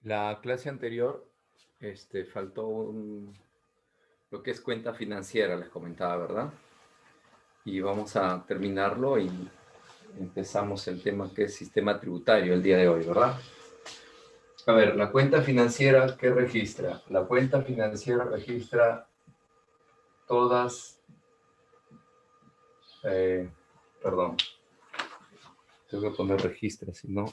La clase anterior, faltó lo que es cuenta financiera, les comentaba, ¿verdad? Y vamos a terminarlo y empezamos el tema que es sistema tributario el día de hoy, ¿verdad? A ver, la cuenta financiera, ¿qué registra? La cuenta financiera registra todas, eh, perdón, tengo que poner registro, si no.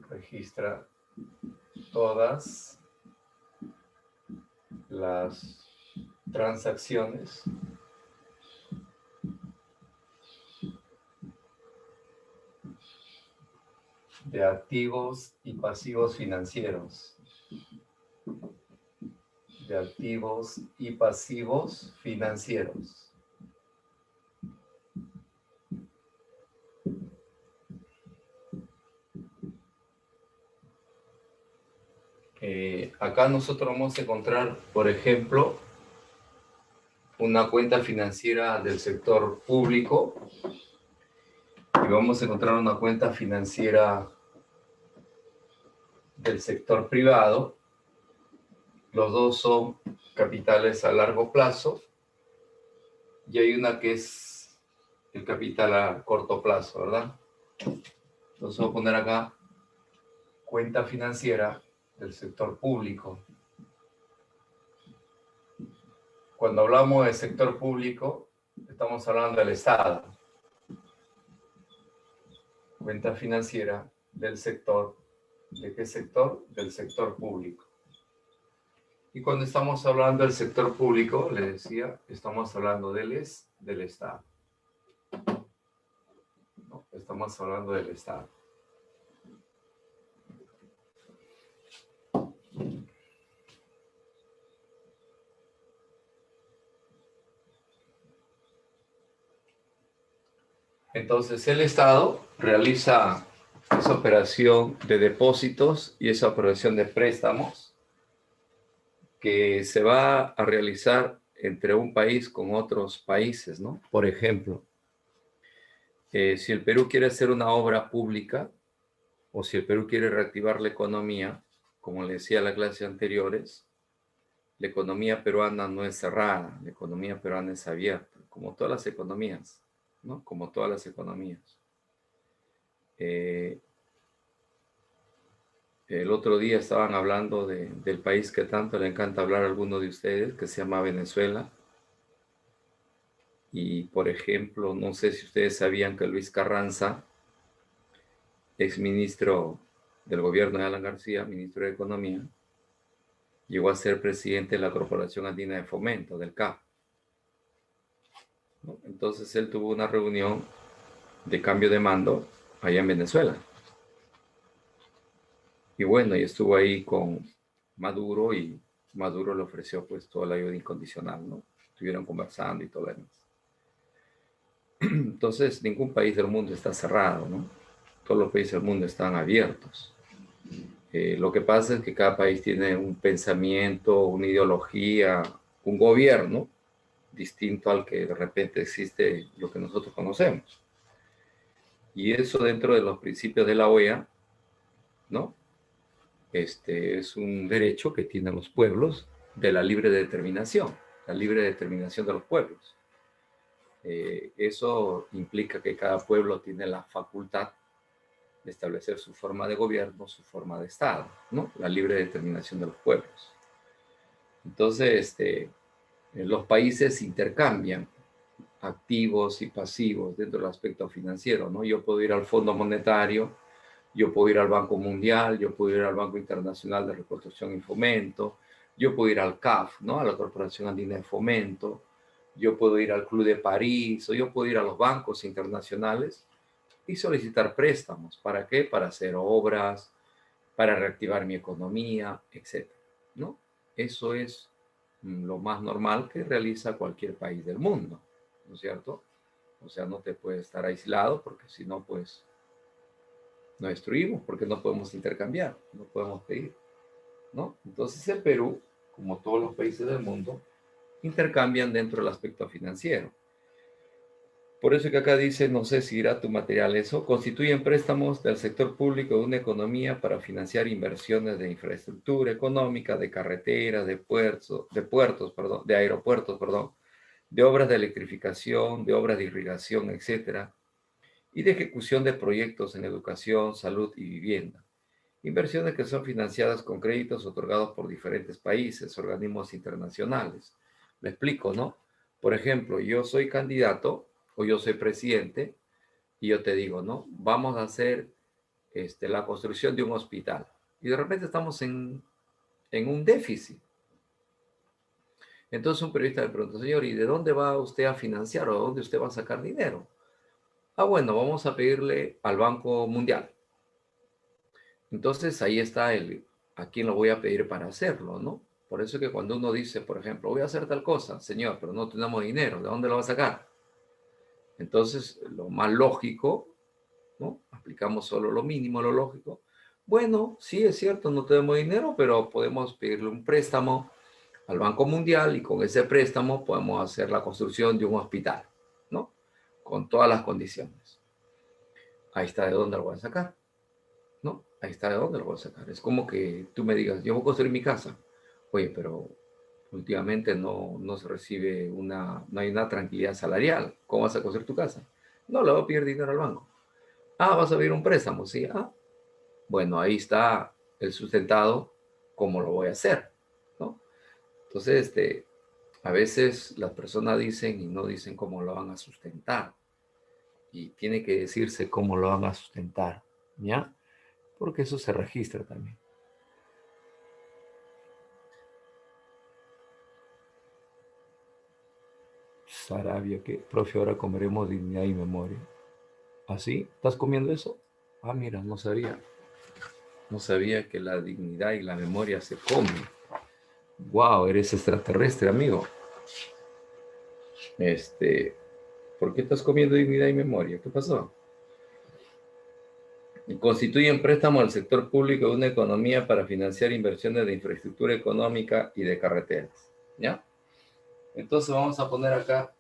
Registra todas las transacciones de activos y pasivos financieros. De activos y pasivos financieros. Acá nosotros vamos a encontrar, por ejemplo, una cuenta financiera del sector público y vamos a encontrar una cuenta financiera del sector privado. Los dos son capitales a largo plazo y hay una que es el capital a corto plazo, ¿verdad? Entonces voy a poner acá cuenta financiera del sector público. Cuando hablamos del sector público, estamos hablando del Estado. Cuenta financiera del sector. ¿De qué sector? Del sector público. Y cuando estamos hablando del sector público, les decía, estamos hablando del Estado. ¿No? Estamos hablando del Estado. Entonces, el Estado realiza esa operación de depósitos y esa operación de préstamos que se va a realizar entre un país con otros países, ¿no? Por ejemplo, si el Perú quiere hacer una obra pública o si el Perú quiere reactivar la economía, como le decía en las clases anteriores, la economía peruana no es cerrada, la economía peruana es abierta, como todas las economías, ¿no? Como todas las economías. El otro día estaban hablando del país que tanto le encanta hablar a alguno de ustedes, que se llama Venezuela. Y, por ejemplo, no sé si ustedes sabían que Luis Carranza, exministro del gobierno de Alan García, ministro de Economía, llegó a ser presidente de la Corporación Andina de Fomento, del CAF, ¿no? Entonces él tuvo una reunión de cambio de mando allá en Venezuela. Y bueno, y estuvo ahí con Maduro y Maduro le ofreció pues toda la ayuda incondicional, ¿no? Estuvieron conversando y todo lo demás. Entonces, ningún país del mundo está cerrado, ¿no? Todos los países del mundo están abiertos. Lo que pasa es que cada país tiene un pensamiento, una ideología, un gobierno distinto al que de repente existe lo que nosotros conocemos. Y eso dentro de los principios de la OEA, ¿no? Es un derecho que tienen los pueblos de la libre determinación de los pueblos. Eso implica que cada pueblo tiene la facultad de establecer su forma de gobierno, su forma de Estado, ¿no? La libre determinación de los pueblos. Entonces, los países intercambian activos y pasivos dentro del aspecto financiero, ¿no? Yo puedo ir al Fondo Monetario, yo puedo ir al Banco Mundial, yo puedo ir al Banco Internacional de Reconstrucción y Fomento, yo puedo ir al CAF, ¿no? A la Corporación Andina de Fomento, yo puedo ir al Club de París, o yo puedo ir a los bancos internacionales y solicitar préstamos. ¿Para qué? Para hacer obras, para reactivar mi economía, etcétera, ¿no? Eso es lo más normal que realiza cualquier país del mundo, ¿no es cierto? O sea, no te puedes estar aislado porque si no, pues nos destruimos porque no podemos intercambiar, no podemos pedir, ¿no? Entonces el Perú como todos los países del mundo, intercambian dentro del aspecto financiero. Por eso que acá dice, no sé si irá tu material eso, constituyen préstamos del sector público de una economía para financiar inversiones de infraestructura económica, de carreteras, de puertos, perdón, de aeropuertos, perdón, de obras de electrificación, de obras de irrigación, etcétera, y de ejecución de proyectos en educación, salud y vivienda. Inversiones que son financiadas con créditos otorgados por diferentes países, organismos internacionales. Me explico, ¿no? Por ejemplo, yo soy candidato o yo soy presidente y yo te digo, ¿no? Vamos a hacer la construcción de un hospital. Y de repente estamos en un déficit. Entonces un periodista le pregunta, señor, ¿y de dónde va usted a financiar o de dónde usted va a sacar dinero? Ah, bueno, vamos a pedirle al Banco Mundial. Entonces ahí está a quién lo voy a pedir para hacerlo, ¿no? Por eso que cuando uno dice, por ejemplo, voy a hacer tal cosa, señor, pero no tenemos dinero, ¿de dónde lo va a sacar? Entonces, lo más lógico, ¿no? Aplicamos solo lo mínimo, lo lógico. Bueno, sí es cierto, no tenemos dinero, pero podemos pedirle un préstamo al Banco Mundial y con ese préstamo podemos hacer la construcción de un hospital, ¿no? Con todas las condiciones. Ahí está de dónde lo voy a sacar. ¿No? Ahí está de dónde lo voy a sacar. Es como que tú me digas, yo voy a construir mi casa. Oye, pero últimamente no se recibe no hay una tranquilidad salarial. ¿Cómo vas a construir tu casa? No, le voy a pedir dinero al banco. Ah, vas a pedir un préstamo, sí. Ah, bueno, ahí está el sustentado, cómo lo voy a hacer, ¿no? Entonces, a veces las personas dicen y no dicen cómo lo van a sustentar. Y tiene que decirse cómo lo van a sustentar, ¿ya? Porque eso se registra también. Sarabia, que profe, ahora comeremos dignidad y memoria. ¿Así? ¿Estás comiendo eso? Ah, mira, no sabía. No sabía que la dignidad y la memoria se comen. Wow, eres extraterrestre, amigo. ¿Por qué estás comiendo dignidad y memoria? ¿Qué pasó? Y constituyen préstamo al sector público de una economía para financiar inversiones de infraestructura económica y de carreteras. ¿Ya? Entonces vamos a poner acá,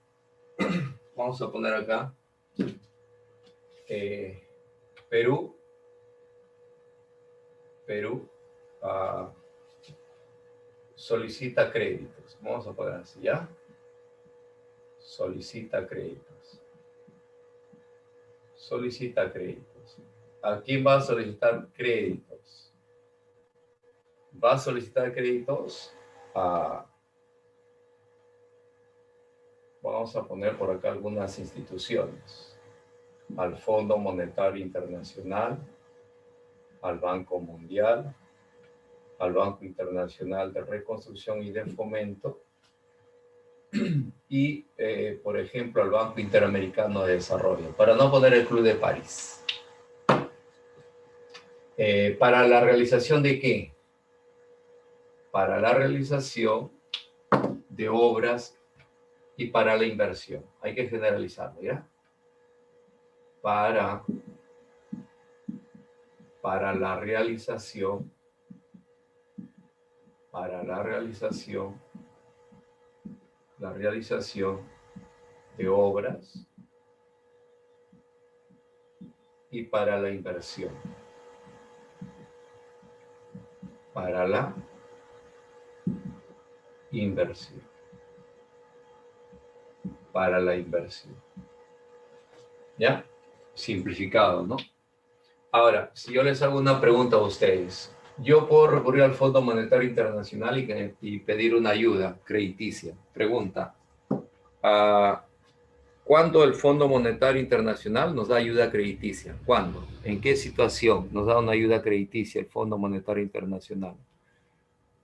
Perú, uh, solicita créditos. Vamos a poner así, ¿ya? Solicita créditos. Solicita créditos. ¿A quién va a solicitar créditos? Va a solicitar créditos a... Vamos a poner por acá algunas instituciones. Al Fondo Monetario Internacional, al Banco Mundial, al Banco Internacional de Reconstrucción y de Fomento, y, por ejemplo, al Banco Interamericano de Desarrollo, para no poner el Club de París. ¿Para la realización de qué? Para la realización de obras y para la inversión. Hay que generalizarlo, ¿ya? Para la realización de obras y para la inversión. Para la inversión. Para la inversión. ¿Ya? Simplificado, ¿no? Ahora, si yo les hago una pregunta a ustedes, yo puedo recurrir al Fondo Monetario Internacional y pedir una ayuda crediticia. Pregunta, ¿cuándo el Fondo Monetario Internacional nos da ayuda crediticia? ¿Cuándo? ¿En qué situación nos da una ayuda crediticia el Fondo Monetario Internacional?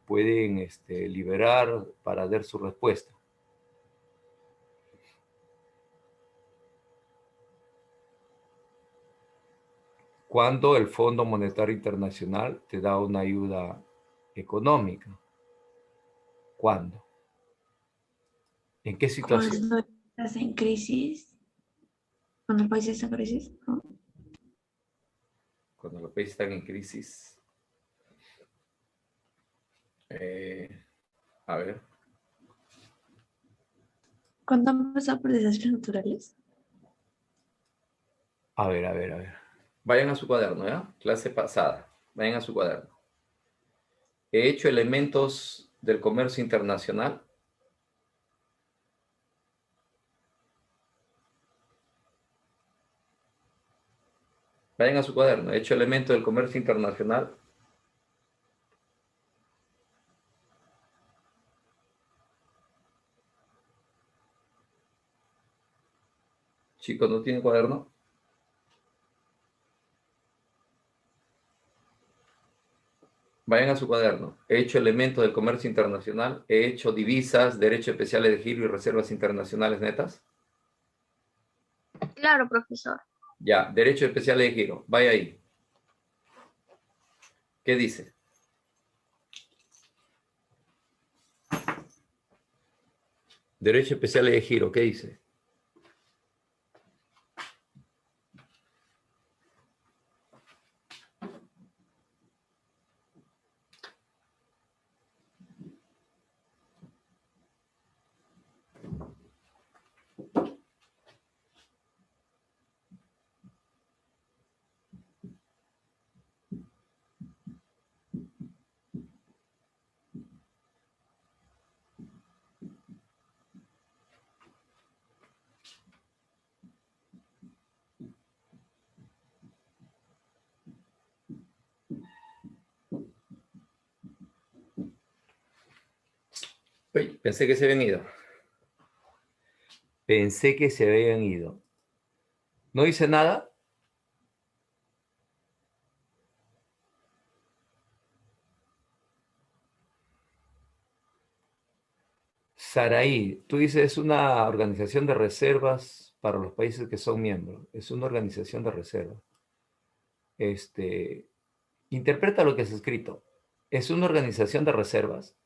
Pueden liberar para dar su respuesta. ¿Cuándo el Fondo Monetario Internacional te da una ayuda económica? ¿Cuándo? ¿En qué situación? Cuando estás en crisis, cuando el país está en crisis, ¿no? Cuando los países están en crisis. A ver. ¿Cuándo han pasado por desastres naturales? A ver, a ver, a ver. Vayan a su cuaderno, ¿ya? Clase pasada. Vayan a su cuaderno. He hecho elementos del comercio internacional. Vayan a su cuaderno. He hecho elementos del comercio internacional. Chicos, ¿no tienen cuaderno? Vayan a su cuaderno. He hecho elementos del comercio internacional. He hecho divisas, derechos especiales de giro y reservas internacionales netas. Claro, profesor. Ya, derechos especiales de giro. Vaya ahí. ¿Qué dice? Derechos especiales de giro. ¿Qué dice? Uy, pensé que se habían ido. Pensé que se habían ido. ¿No hice nada? Saraí, tú dices es una organización de reservas para los países que son miembros. Es una organización de reservas. Interpreta lo que es escrito. Es una organización de reservas.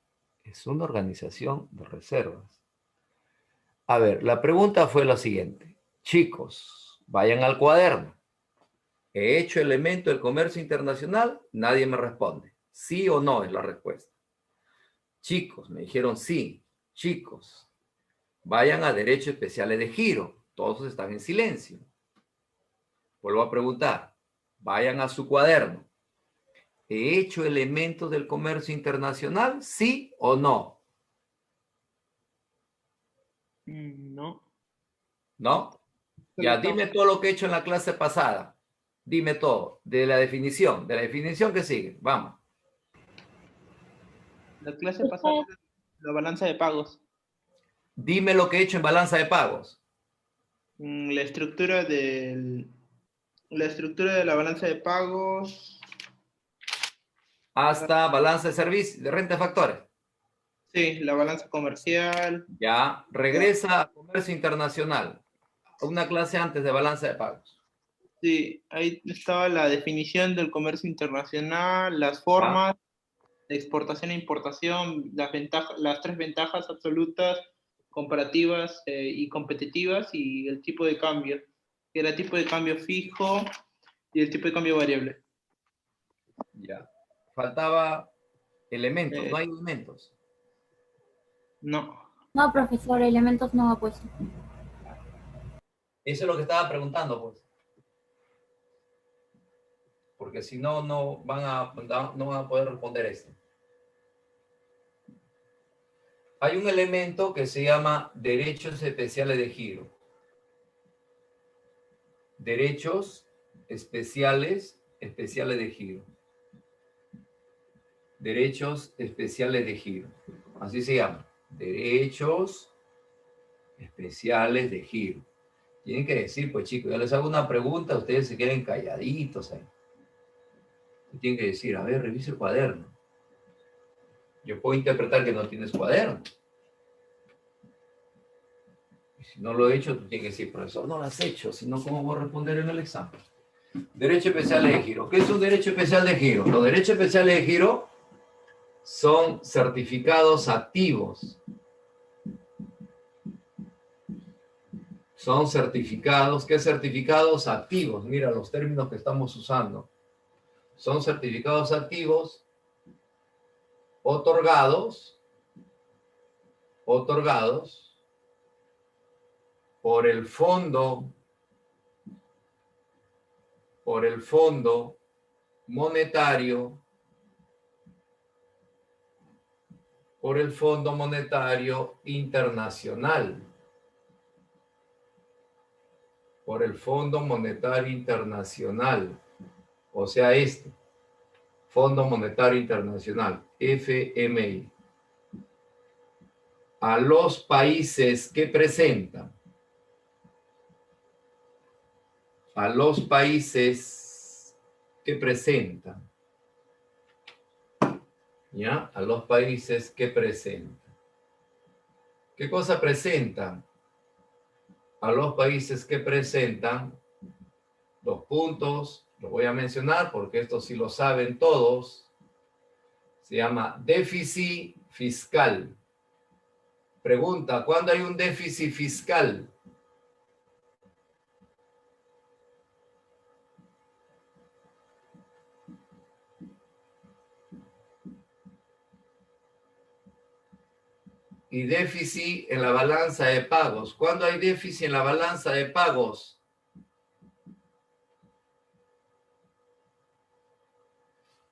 Es una organización de reservas. A ver, la pregunta fue la siguiente. Chicos, vayan al cuaderno. ¿He hecho elemento del comercio internacional? Nadie me responde. ¿Sí o no es la respuesta? Chicos, me dijeron sí. Chicos, vayan a derechos especiales de giro. Todos están en silencio. Vuelvo a preguntar. Vayan a su cuaderno. ¿He hecho elementos del comercio internacional? ¿Sí o no? No. ¿No? Ya, dime todo lo que he hecho en la clase pasada. Dime todo. De la definición. De la definición que sigue. Vamos. La clase pasada era la balanza de pagos. Dime lo que he hecho en balanza de pagos. La estructura de la balanza de pagos. Hasta balanza de servicios, de renta de factores. Sí, la balanza comercial. Ya, regresa a comercio internacional. Una clase antes de balanza de pagos. Sí, ahí estaba la definición del comercio internacional, las formas de exportación e importación, las tres ventajas absolutas, comparativas y competitivas, y el tipo de cambio, que era tipo de cambio fijo y el tipo de cambio variable. Ya. Faltaba elementos, no hay elementos. No. No, profesor, elementos no ha puesto. Eso es lo que estaba preguntando, pues. Porque si no, no van a poder responder esto. Hay un elemento que se llama derechos especiales de giro. Derechos especiales de giro. Derechos especiales de giro. Así se llama. Derechos especiales de giro. Tienen que decir, pues chicos, yo les hago una pregunta, ustedes se queden calladitos ahí. Tienen que decir, a ver, revise el cuaderno. Yo puedo interpretar que no tienes cuaderno. Y si no lo he hecho, tú tienes que decir, profesor, no lo has hecho, si no, ¿cómo voy a responder en el examen? Derecho especial de giro. ¿Qué es un derecho especial de giro? Los derechos especiales de giro son certificados activos. Son certificados. ¿Qué certificados activos? Mira los términos que estamos usando. Son certificados activos otorgados otorgados por el Fondo Monetario, Internacional, por el Fondo Monetario Internacional, o sea, Fondo Monetario Internacional, FMI, a los países que presentan, ¿ya? A los países que presentan. ¿Qué cosa presentan? A los países que presentan, 2 puntos, los voy a mencionar porque esto sí lo saben todos, se llama déficit fiscal. Pregunta, ¿cuándo hay un déficit fiscal? Y déficit en la balanza de pagos. ¿Cuándo hay déficit en la balanza de pagos?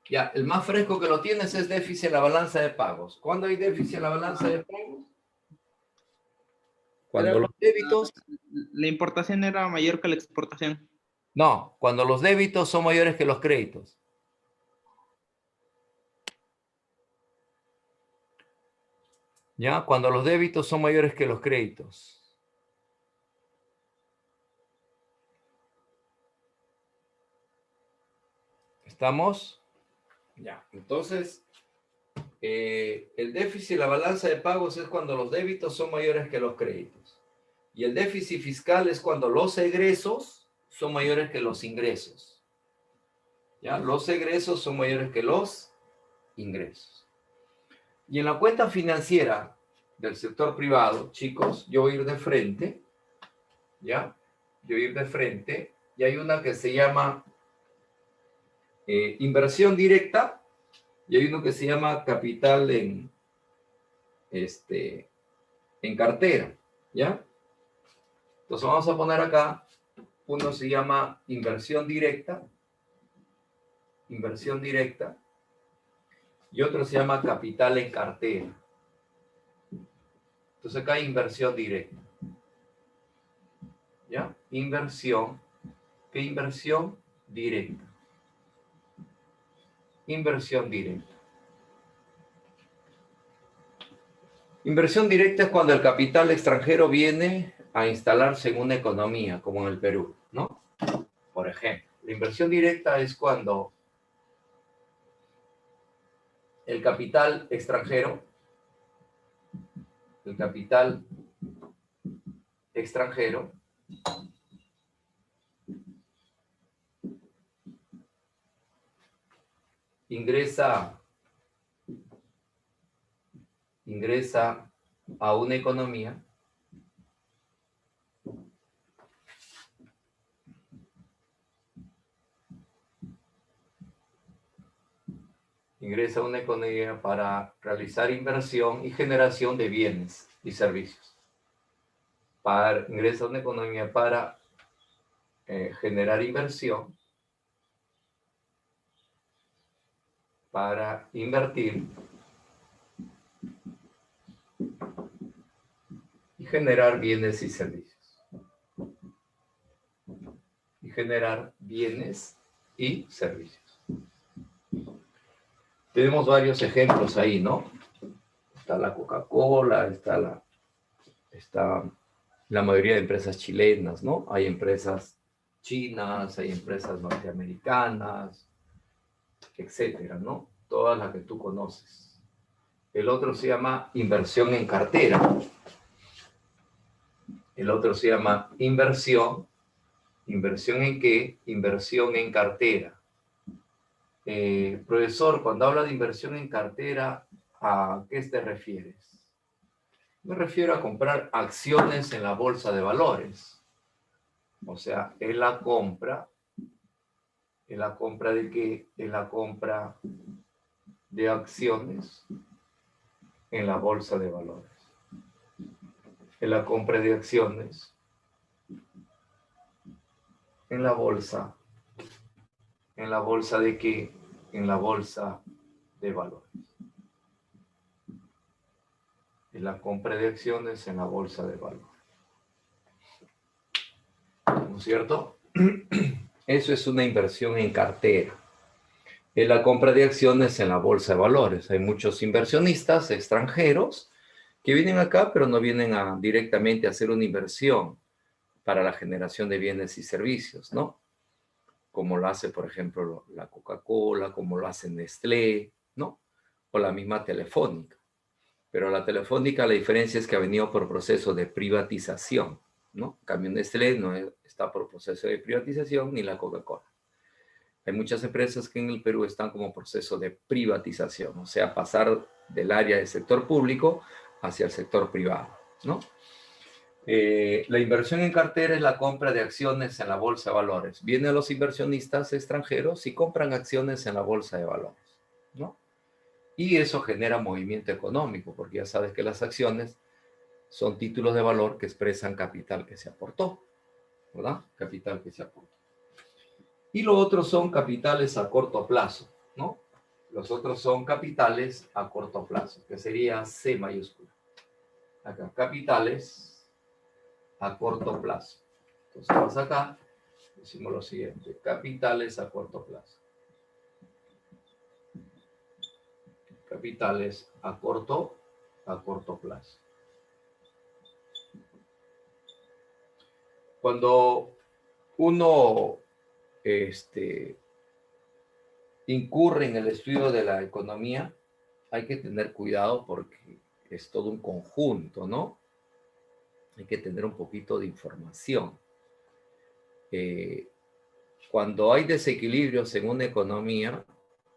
Ya, el más fresco que lo tienes es déficit en la balanza de pagos. ¿Cuándo hay déficit en la balanza de pagos? Cuando los débitos... La importación era mayor que la exportación. No, cuando los débitos son mayores que los créditos. ¿Ya? Cuando los débitos son mayores que los créditos. ¿Estamos? Ya, entonces, el déficit en la balanza de pagos es cuando los débitos son mayores que los créditos. Y el déficit fiscal es cuando los egresos son mayores que los ingresos. ¿Ya? Los egresos son mayores que los ingresos. Y en la cuenta financiera del sector privado, chicos, yo voy a ir de frente, ¿ya? Yo voy a ir de frente, y hay una que se llama inversión directa, y hay uno que se llama capital en cartera, ¿ya? Entonces vamos a poner acá, uno se llama inversión directa, y otro se llama capital en cartera. Entonces acá hay inversión directa. ¿Ya? Inversión. ¿Qué inversión? Directa. Inversión directa. Inversión directa es cuando el capital extranjero viene a instalarse en una economía, como en el Perú, ¿no? Por ejemplo, la inversión directa es cuando el capital extranjero ingresa a una economía para realizar inversión y generación de bienes y servicios. Ingresa a una economía para generar inversión, para invertir y generar bienes y servicios. Tenemos varios ejemplos ahí, ¿no? Está la Coca-Cola, está la mayoría de empresas chilenas, ¿no? Hay empresas chinas, hay empresas norteamericanas, etcétera, ¿no? Todas las que tú conoces. El otro se llama inversión en cartera. El otro se llama inversión. ¿Inversión en qué? Inversión en cartera. Profesor, cuando habla de inversión en cartera, ¿a qué te refieres? Me refiero a comprar acciones en la bolsa de valores. O sea, es la compra de qué? Es la compra de acciones en la bolsa de valores. en la compra de acciones en la bolsa. ¿En la bolsa de qué? En la bolsa de valores. En la compra de acciones en la bolsa de valores. ¿No es cierto? Eso es una inversión en cartera. En la compra de acciones en la bolsa de valores. Hay muchos inversionistas extranjeros que vienen acá, pero no vienen directamente a hacer una inversión para la generación de bienes y servicios, ¿no? Como lo hace, por ejemplo, la Coca-Cola, como lo hace Nestlé, ¿no? O la misma Telefónica. Pero la Telefónica, la diferencia es que ha venido por proceso de privatización, ¿no? En cambio, Nestlé no está por proceso de privatización ni la Coca-Cola. Hay muchas empresas que en el Perú están como proceso de privatización, o sea, pasar del área del sector público hacia el sector privado, ¿no? La inversión en cartera es la compra de acciones en la bolsa de valores. Vienen los inversionistas extranjeros y compran acciones en la bolsa de valores, ¿no? Y eso genera movimiento económico, porque ya sabes que las acciones son títulos de valor que expresan capital que se aportó, ¿verdad? Capital que se aportó. Y lo otro son capitales a corto plazo, ¿no? Los otros son capitales a corto plazo, que sería C mayúscula. Acá, capitales a corto plazo. Entonces, vamos acá, decimos lo siguiente, capitales a corto plazo. Capitales a corto plazo. Cuando uno incurre en el estudio de la economía, hay que tener cuidado porque es todo un conjunto, ¿no? Hay que tener un poquito de información. Cuando hay desequilibrios en una economía,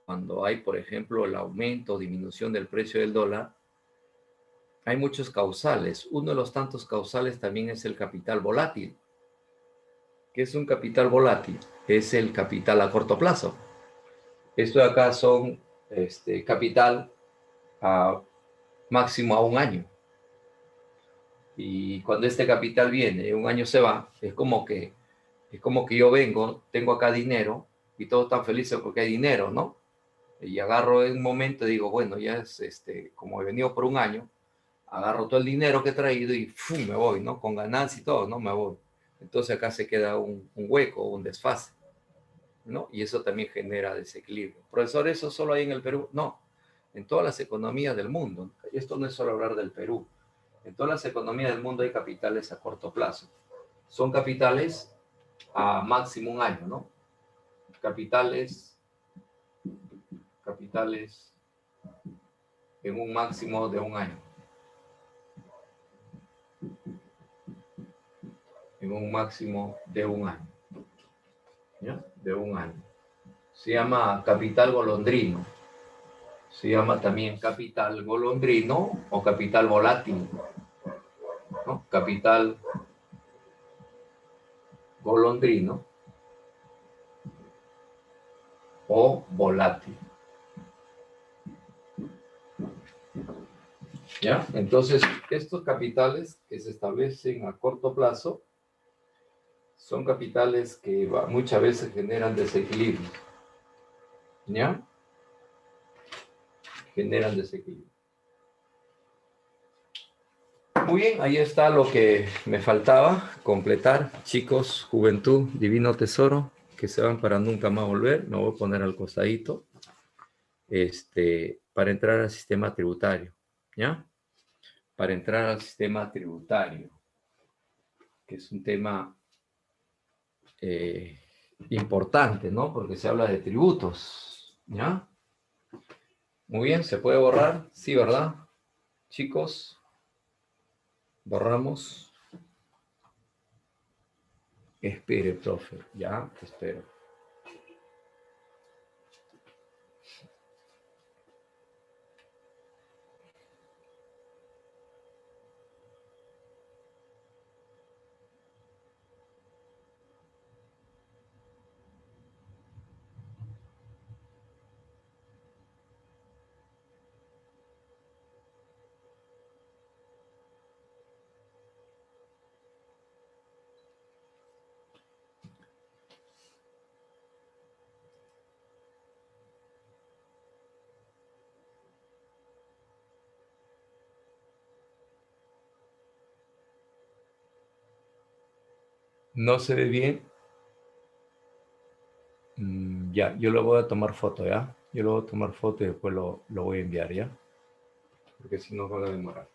cuando hay, por ejemplo, el aumento o disminución del precio del dólar, hay muchos causales. Uno de los tantos causales también es el capital volátil. ¿Qué es un capital volátil? Es el capital a corto plazo. Esto de acá son capital máximo a un año. Y cuando este capital viene, un año se va, es como que yo vengo, tengo acá dinero y todos están felices porque hay dinero, ¿no? Y agarro en un momento y digo, bueno, ya es como he venido por un año, agarro todo el dinero que he traído y ¡fum! Me voy, ¿no? Con ganancia y todo, ¿no? Me voy. Entonces acá se queda un hueco, un desfase, ¿no? Y eso también genera desequilibrio. Profesor, ¿eso solo hay en el Perú? No, en todas las economías del mundo. Esto no es solo hablar del Perú. En todas las economías del mundo hay capitales a corto plazo. Son capitales a máximo un año, ¿no? Capitales en un máximo de un año. En un máximo de un año. ¿Ya? De un año. Se llama capital golondrino. Se llama también capital golondrino o capital volátil, ¿no? Capital golondrino o volátil. ¿Ya? Entonces, estos capitales que se establecen a corto plazo son capitales que muchas veces generan desequilibrio. ¿Ya? Generan desequilibrio. Muy bien, ahí está lo que me faltaba completar. Chicos, juventud, divino tesoro, que se van para nunca más volver. Me voy a poner al costadito. Para entrar al sistema tributario. ¿Ya? Para entrar al sistema tributario, que es un tema importante, ¿no? Porque se habla de tributos. ¿Ya? Muy bien, ¿se puede borrar? Sí, ¿verdad? Chicos, borramos. Espere, profe, ya, espero. ¿No se ve bien? Ya, yo lo voy a tomar foto, ¿ya? Yo lo voy a tomar foto y después lo voy a enviar, ¿ya? Porque si no van a demorar.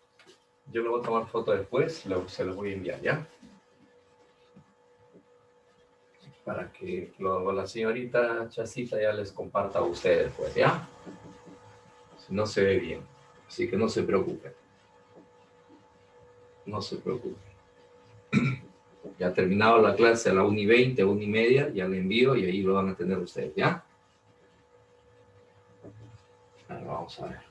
Yo lo voy a tomar foto después, se lo voy a enviar, ¿ya? Para que la señorita Chacita ya les comparta a ustedes, pues, ¿ya? Si no se ve bien. Así que no se preocupen. No se preocupen. Ya ha terminado la clase a la 1:20, 1:30, ya le envío y ahí lo van a tener ustedes, ¿ya? Ahora vamos a ver.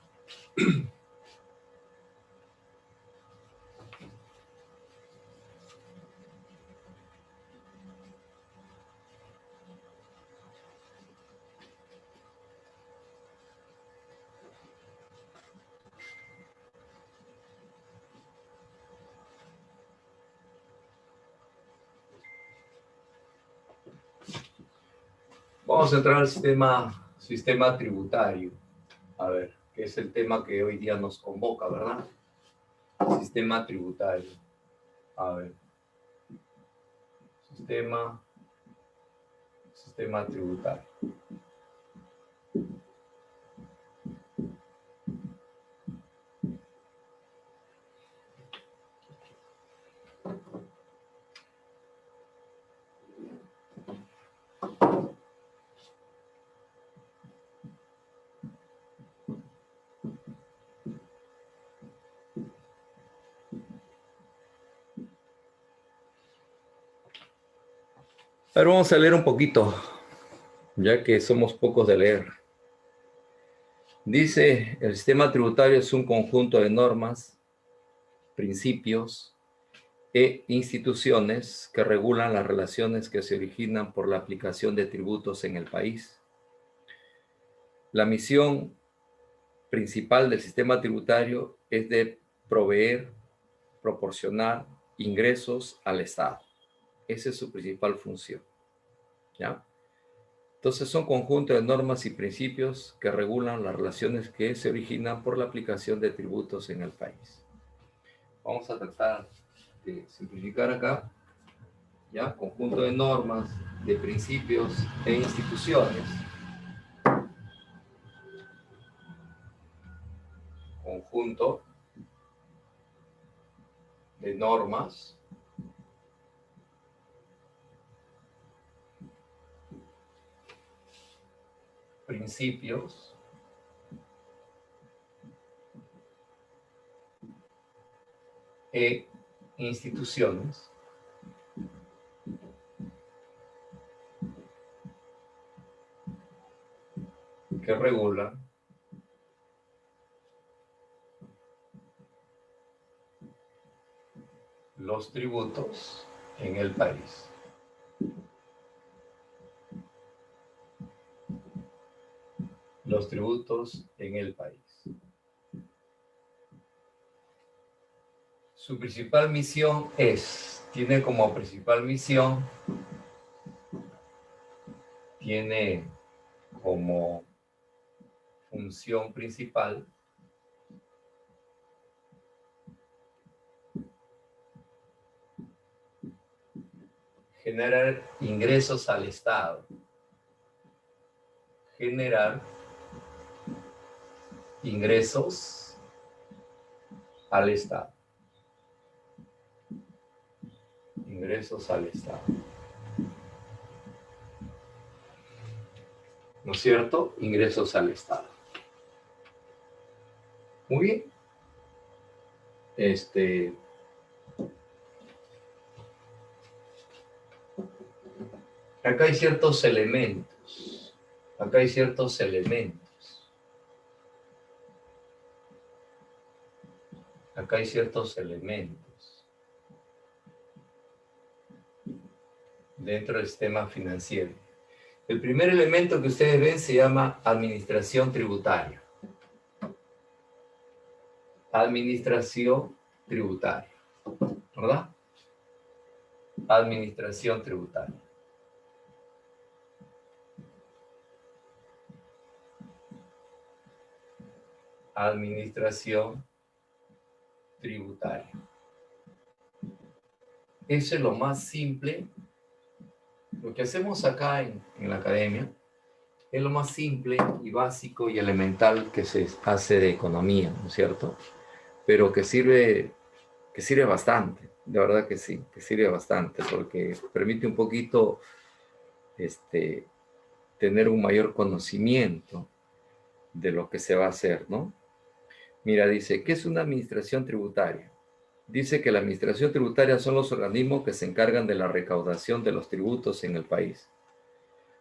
Vamos a entrar al sistema tributario. A ver, que es el tema que hoy día nos convoca, ¿verdad? Sistema tributario. A ver. Sistema tributario. A ver, vamos a leer un poquito, ya que somos pocos de leer. Dice, el sistema tributario es un conjunto de normas, principios e instituciones que regulan las relaciones que se originan por la aplicación de tributos en el país. La misión principal del sistema tributario es de proporcionar ingresos al Estado. Esa es su principal función, ¿ya? Entonces son conjuntos de normas y principios que regulan las relaciones que se originan por la aplicación de tributos en el país. Vamos a tratar de simplificar acá, ¿ya? Conjunto de normas, de principios e instituciones. Conjunto de normas, principios e instituciones que regulan los tributos en el país. Los tributos en el país. Su principal misión tiene como principal misión, tiene como función principal generar ingresos al Estado. Generar ingresos al Estado. Ingresos al Estado. ¿No es cierto? Ingresos al Estado. Muy bien. Acá hay ciertos elementos. Acá hay ciertos elementos. Acá hay ciertos elementos dentro del sistema financiero. El primer elemento que ustedes ven se llama administración tributaria. Administración tributaria, ¿verdad? Administración tributaria. Administración tributaria. Eso es lo más simple. Lo que hacemos acá en la academia es lo más simple y básico y elemental que se hace de economía, ¿no es cierto? Pero que sirve bastante, de verdad que sí, que sirve bastante, porque permite un poquito tener un mayor conocimiento de lo que se va a hacer, ¿no? Mira, dice, ¿qué es una administración tributaria? Dice que la administración tributaria son los organismos que se encargan de la recaudación de los tributos en el país.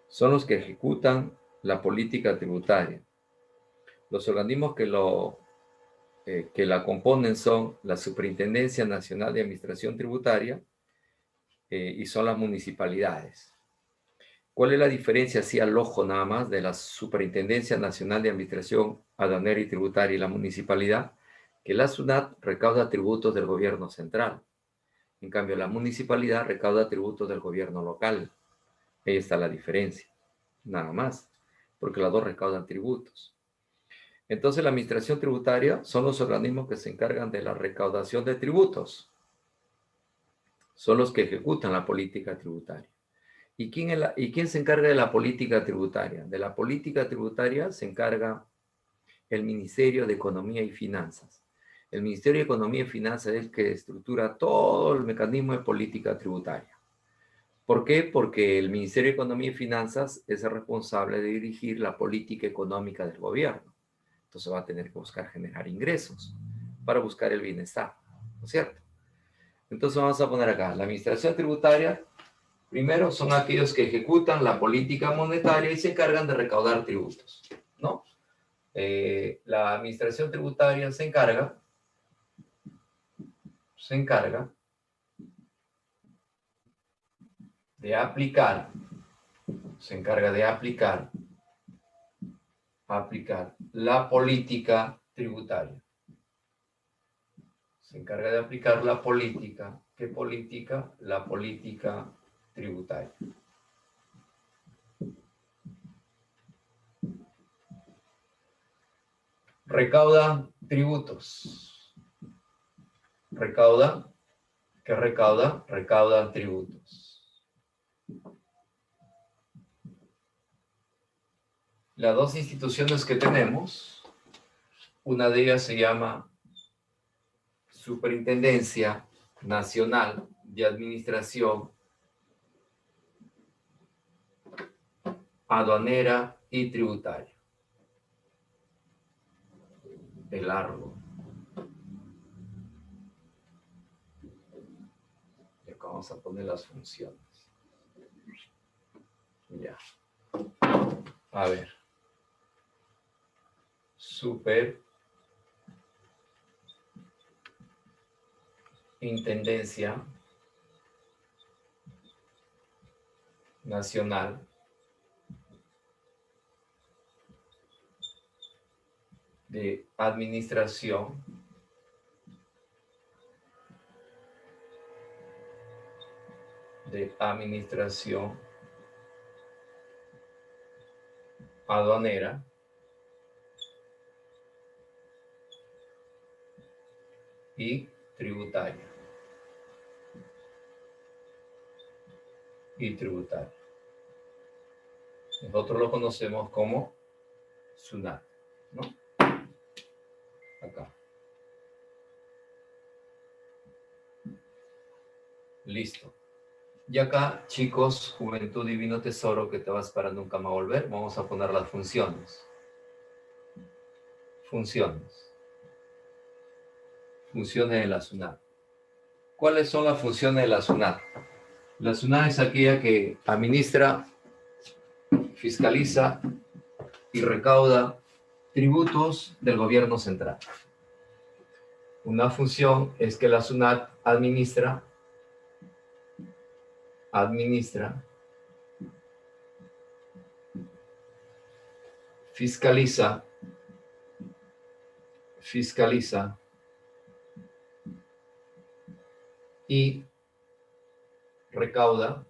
Son los que ejecutan la política tributaria. Los organismos que la componen son la Superintendencia Nacional de Administración Tributaria y son las municipalidades. ¿Cuál es la diferencia, así al ojo nada más, de la Superintendencia Nacional de Administración Aduanera y Tributaria y la municipalidad? Que la SUNAT recauda tributos del gobierno central. En cambio, la municipalidad recauda tributos del gobierno local. Ahí está la diferencia, nada más, porque las dos recaudan tributos. Entonces, la administración tributaria son los organismos que se encargan de la recaudación de tributos. Son los que ejecutan la política tributaria. ¿Y quién se encarga de la política tributaria? De la política tributaria se encarga el Ministerio de Economía y Finanzas. El Ministerio de Economía y Finanzas es el que estructura todo el mecanismo de política tributaria. ¿Por qué? Porque el Ministerio de Economía y Finanzas es el responsable de dirigir la política económica del gobierno. Entonces va a tener que buscar generar ingresos para buscar el bienestar, ¿no es cierto? Entonces vamos a poner acá, la administración tributaria, primero son aquellos que ejecutan la política monetaria y se encargan de recaudar tributos, ¿no? La administración tributaria se encarga de aplicar la política tributaria. Se encarga de aplicar la política. ¿Qué política? La política tributaria. Recauda tributos. ¿Qué recauda? Recauda tributos. Las dos instituciones que tenemos, una de ellas se llama Superintendencia Nacional de Administración Aduanera y Tributaria. De largo. Y acá vamos a poner las funciones. Ya. A ver. Superintendencia Nacional de Administración Aduanera y tributaria. Nosotros lo conocemos como SUNAT, ¿no? Acá. Listo. Y acá, chicos, Juventud Divino Tesoro, que te vas para nunca más volver, vamos a poner las funciones. Funciones de la SUNAT. ¿Cuáles son las funciones de la SUNAT? La SUNAT es aquella que administra, fiscaliza y recauda tributos del gobierno central. Una función es que la SUNAT administra, fiscaliza y recauda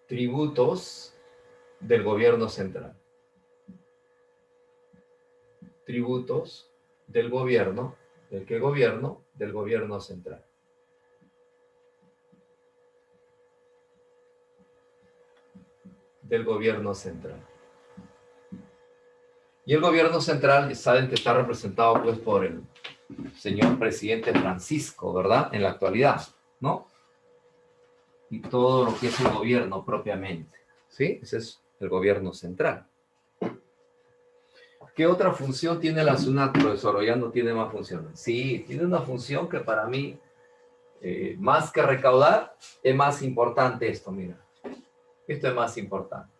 tributos del gobierno central. Tributos del gobierno, ¿del qué gobierno? del gobierno central. Del gobierno central. Y el gobierno central, ya saben que está representado pues por el señor presidente Francisco, ¿verdad? En la actualidad, ¿no? Y todo lo que es el gobierno propiamente, ¿sí? Ese es el gobierno central. ¿Qué otra función tiene la SUNAT, profesor? ¿O ya no tiene más funciones? Sí, tiene una función que para mí, más que recaudar, es más importante esto, mira. Esto es más importante.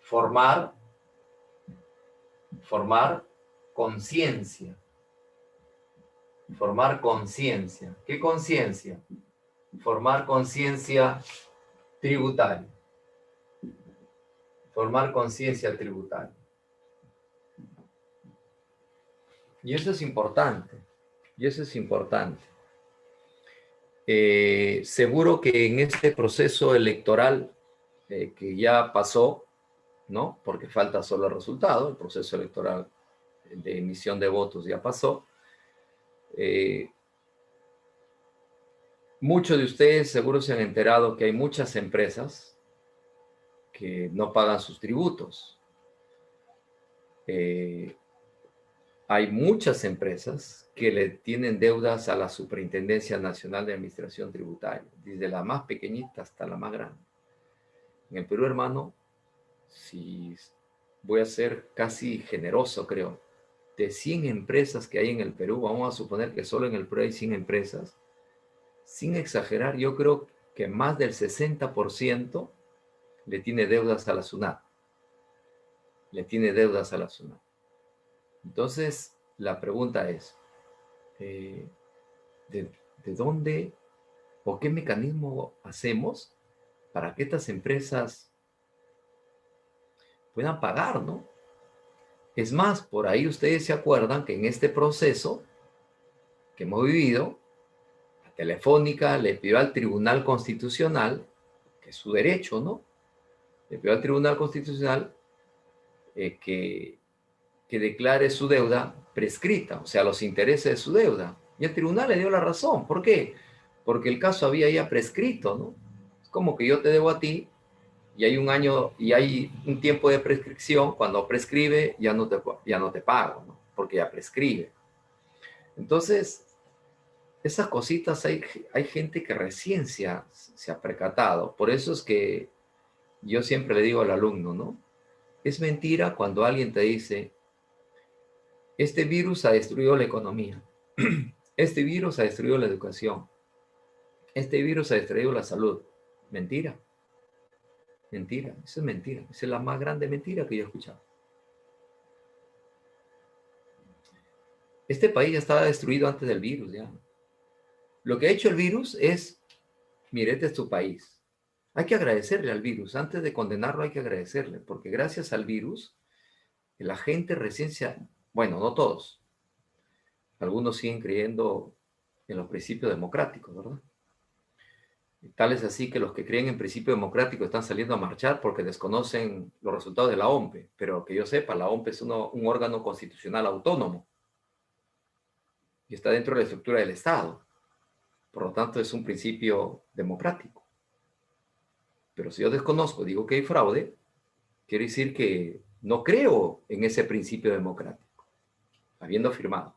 Formar conciencia. Formar conciencia. ¿Qué conciencia? Formar conciencia tributaria. Formar conciencia tributaria. Y eso es importante. Y eso es importante. Seguro que en este proceso electoral que ya pasó, ¿no? Porque falta solo el resultado, el proceso electoral de emisión de votos ya pasó. Muchos de ustedes seguro se han enterado que hay muchas empresas que no pagan sus tributos. Hay muchas empresas que le tienen deudas a la Superintendencia Nacional de Administración Tributaria, desde la más pequeñita hasta la más grande. En el Perú, hermano, si voy a ser casi generoso, creo, de 100 empresas que hay en el Perú, vamos a suponer que solo en el Perú hay 100 empresas, sin exagerar, yo creo que más del 60% le tiene deudas a la SUNAT. Le tiene deudas a la SUNAT. Entonces, la pregunta es, ¿de dónde o qué mecanismo hacemos para que estas empresas puedan pagar, ¿no? Es más, por ahí ustedes se acuerdan que en este proceso que hemos vivido, la Telefónica le pidió al Tribunal Constitucional, que es su derecho, ¿no? Le pidió al Tribunal Constitucional que declare su deuda prescrita, o sea, los intereses de su deuda. Y el tribunal le dio la razón. ¿Por qué? Porque el caso había ya prescrito, ¿no? Es como que yo te debo a ti y hay un año y hay un tiempo de prescripción. Cuando prescribe ya no te pago, ¿no? Porque ya prescribe. Entonces, esas cositas hay gente que recién se ha percatado. Por eso es que yo siempre le digo al alumno, ¿no? Es mentira cuando alguien te dice, este virus ha destruido la economía, este virus ha destruido la educación, este virus ha destruido la salud. Mentira. Mentira, eso es mentira. Esa es la más grande mentira que yo he escuchado. Este país ya estaba destruido antes del virus, ya. Lo que ha hecho el virus es, mire, este es tu país. Hay que agradecerle al virus. Antes de condenarlo hay que agradecerle, porque gracias al virus, la gente recién bueno, no todos. Algunos siguen creyendo en los principios democráticos, ¿verdad? Tal es así que los que creen en principio democrático están saliendo a marchar porque desconocen los resultados de la OMPE. Pero que yo sepa, la OMPE es un órgano constitucional autónomo y está dentro de la estructura del Estado. Por lo tanto, es un principio democrático. Pero si yo desconozco, digo que hay fraude, quiere decir que no creo en ese principio democrático, habiendo firmado.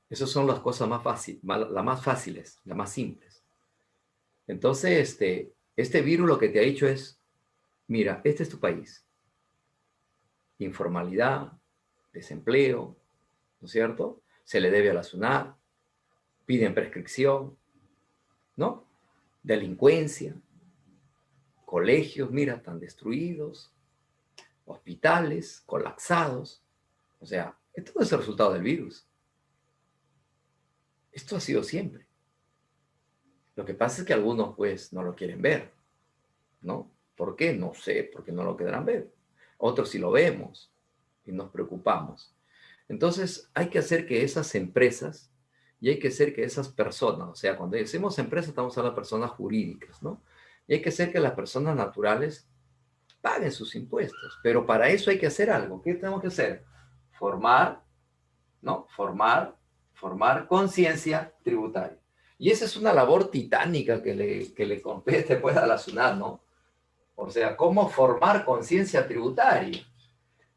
Esas son las cosas más fáciles, las más fáciles, las más simples. Entonces, este virus lo que te ha dicho es, mira, este es tu país. Informalidad, desempleo, ¿no es cierto? Se le debe a la SUNAT, piden prescripción, ¿no? Delincuencia, colegios, mira, están destruidos, hospitales colapsados. O sea, esto no es el resultado del virus. Esto ha sido siempre. Lo que pasa es que algunos, pues, no lo quieren ver, ¿no? ¿Por qué? No sé, porque no lo querrán ver. Otros sí lo vemos y nos preocupamos. Entonces, hay que hacer que esas empresas y hay que hacer que esas personas, o sea, cuando decimos empresas, estamos hablando de personas jurídicas, ¿no? Y hay que hacer que las personas naturales paguen sus impuestos. Pero para eso hay que hacer algo. ¿Qué tenemos que hacer? Formar ¿no? Formar conciencia tributaria. Y esa es una labor titánica que le compete pues a la SUNAT, ¿no? O sea, ¿cómo formar conciencia tributaria?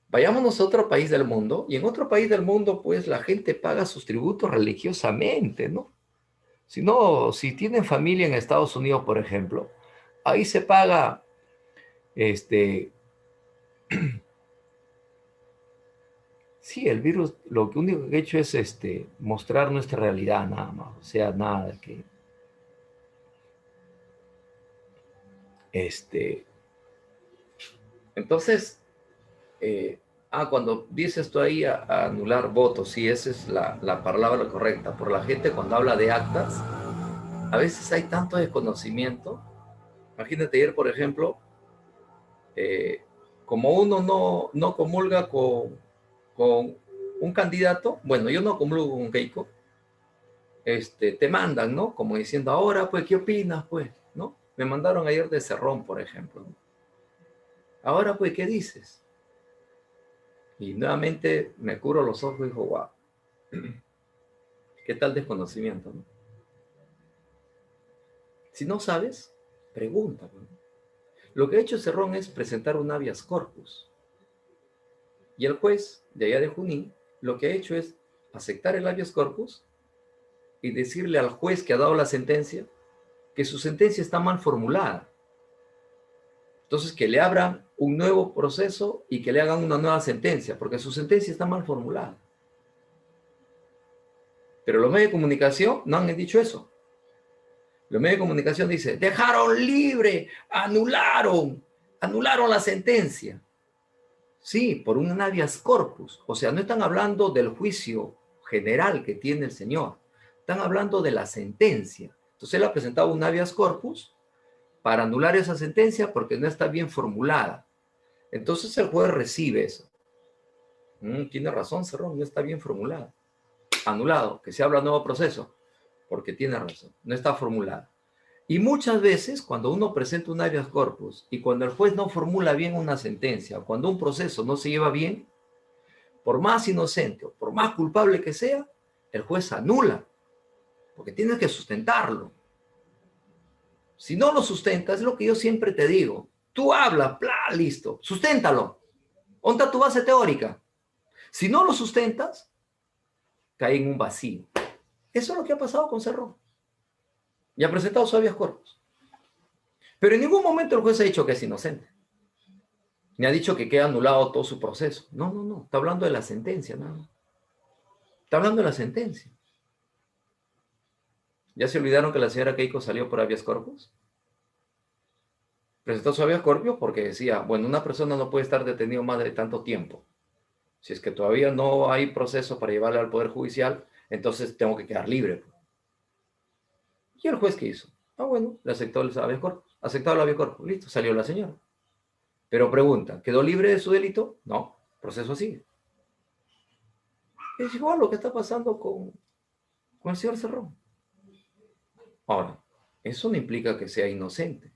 Vayámonos a otro país del mundo, y en otro país del mundo, pues, la gente paga sus tributos religiosamente, ¿no? Si no, si tienen familia en Estados Unidos, por ejemplo, ahí se paga, sí, el virus, lo único que ha hecho es, mostrar nuestra realidad nada más, o sea, nada que, entonces, cuando dices tú ahí a anular votos, sí, esa es la palabra correcta. Por la gente cuando habla de actas, a veces hay tanto desconocimiento. Imagínate ayer, por ejemplo, como uno no comulga con un candidato, bueno, yo no comulgo con Keiko, te mandan, ¿no? Como diciendo, ahora, pues, ¿qué opinas, pues? ¿No? Me mandaron ayer de Cerrón, por ejemplo, ¿no? Ahora, pues, ¿qué dices? Y nuevamente me curo los ojos y digo, wow, ¿qué tal desconocimiento, no? Si no sabes, pregunta, ¿no? Lo que ha hecho Cerrón es presentar un habeas corpus. Y el juez de allá de Junín lo que ha hecho es aceptar el habeas corpus y decirle al juez que ha dado la sentencia que su sentencia está mal formulada. Entonces, que le abran un nuevo proceso y que le hagan una nueva sentencia, porque su sentencia está mal formulada. Pero los medios de comunicación no han dicho eso. Los medios de comunicación dicen, dejaron libre, anularon la sentencia. Sí, por un habeas corpus. O sea, no están hablando del juicio general que tiene el señor. Están hablando de la sentencia. Entonces él ha presentado un habeas corpus para anular esa sentencia porque no está bien formulada. Entonces el juez recibe eso. Tiene razón, Cerrón, no está bien formulada. Anulado, que se habla nuevo proceso, porque tiene razón, no está formulada. Y muchas veces, cuando uno presenta un habeas corpus y cuando el juez no formula bien una sentencia, o cuando un proceso no se lleva bien, por más inocente o por más culpable que sea, el juez anula, porque tiene que sustentarlo. Si no lo sustentas, es lo que yo siempre te digo. Tú hablas, bla, listo, susténtalo. ¿Dónde está tu base teórica? Si no lo sustentas, cae en un vacío. Eso es lo que ha pasado con Cerrón. Y ha presentado su habeas corpus. Pero en ningún momento el juez ha dicho que es inocente. Ni ha dicho que queda anulado todo su proceso. No, no, no. Está hablando de la sentencia, nada. Está hablando de la sentencia. ¿Ya se olvidaron que la señora Keiko salió por habeas corpus? Presentó su habeas corpus porque decía, bueno, una persona no puede estar detenido más de tanto tiempo. Si es que todavía no hay proceso para llevarle al Poder Judicial, entonces tengo que quedar libre. ¿Y el juez qué hizo? Bueno, le aceptó el habeas corpus. Aceptado el habeas corpus. Listo, salió la señora. Pero pregunta, ¿quedó libre de su delito? No, proceso sigue. Es igual lo que está pasando con el señor Cerrón. Ahora, eso no implica que sea inocente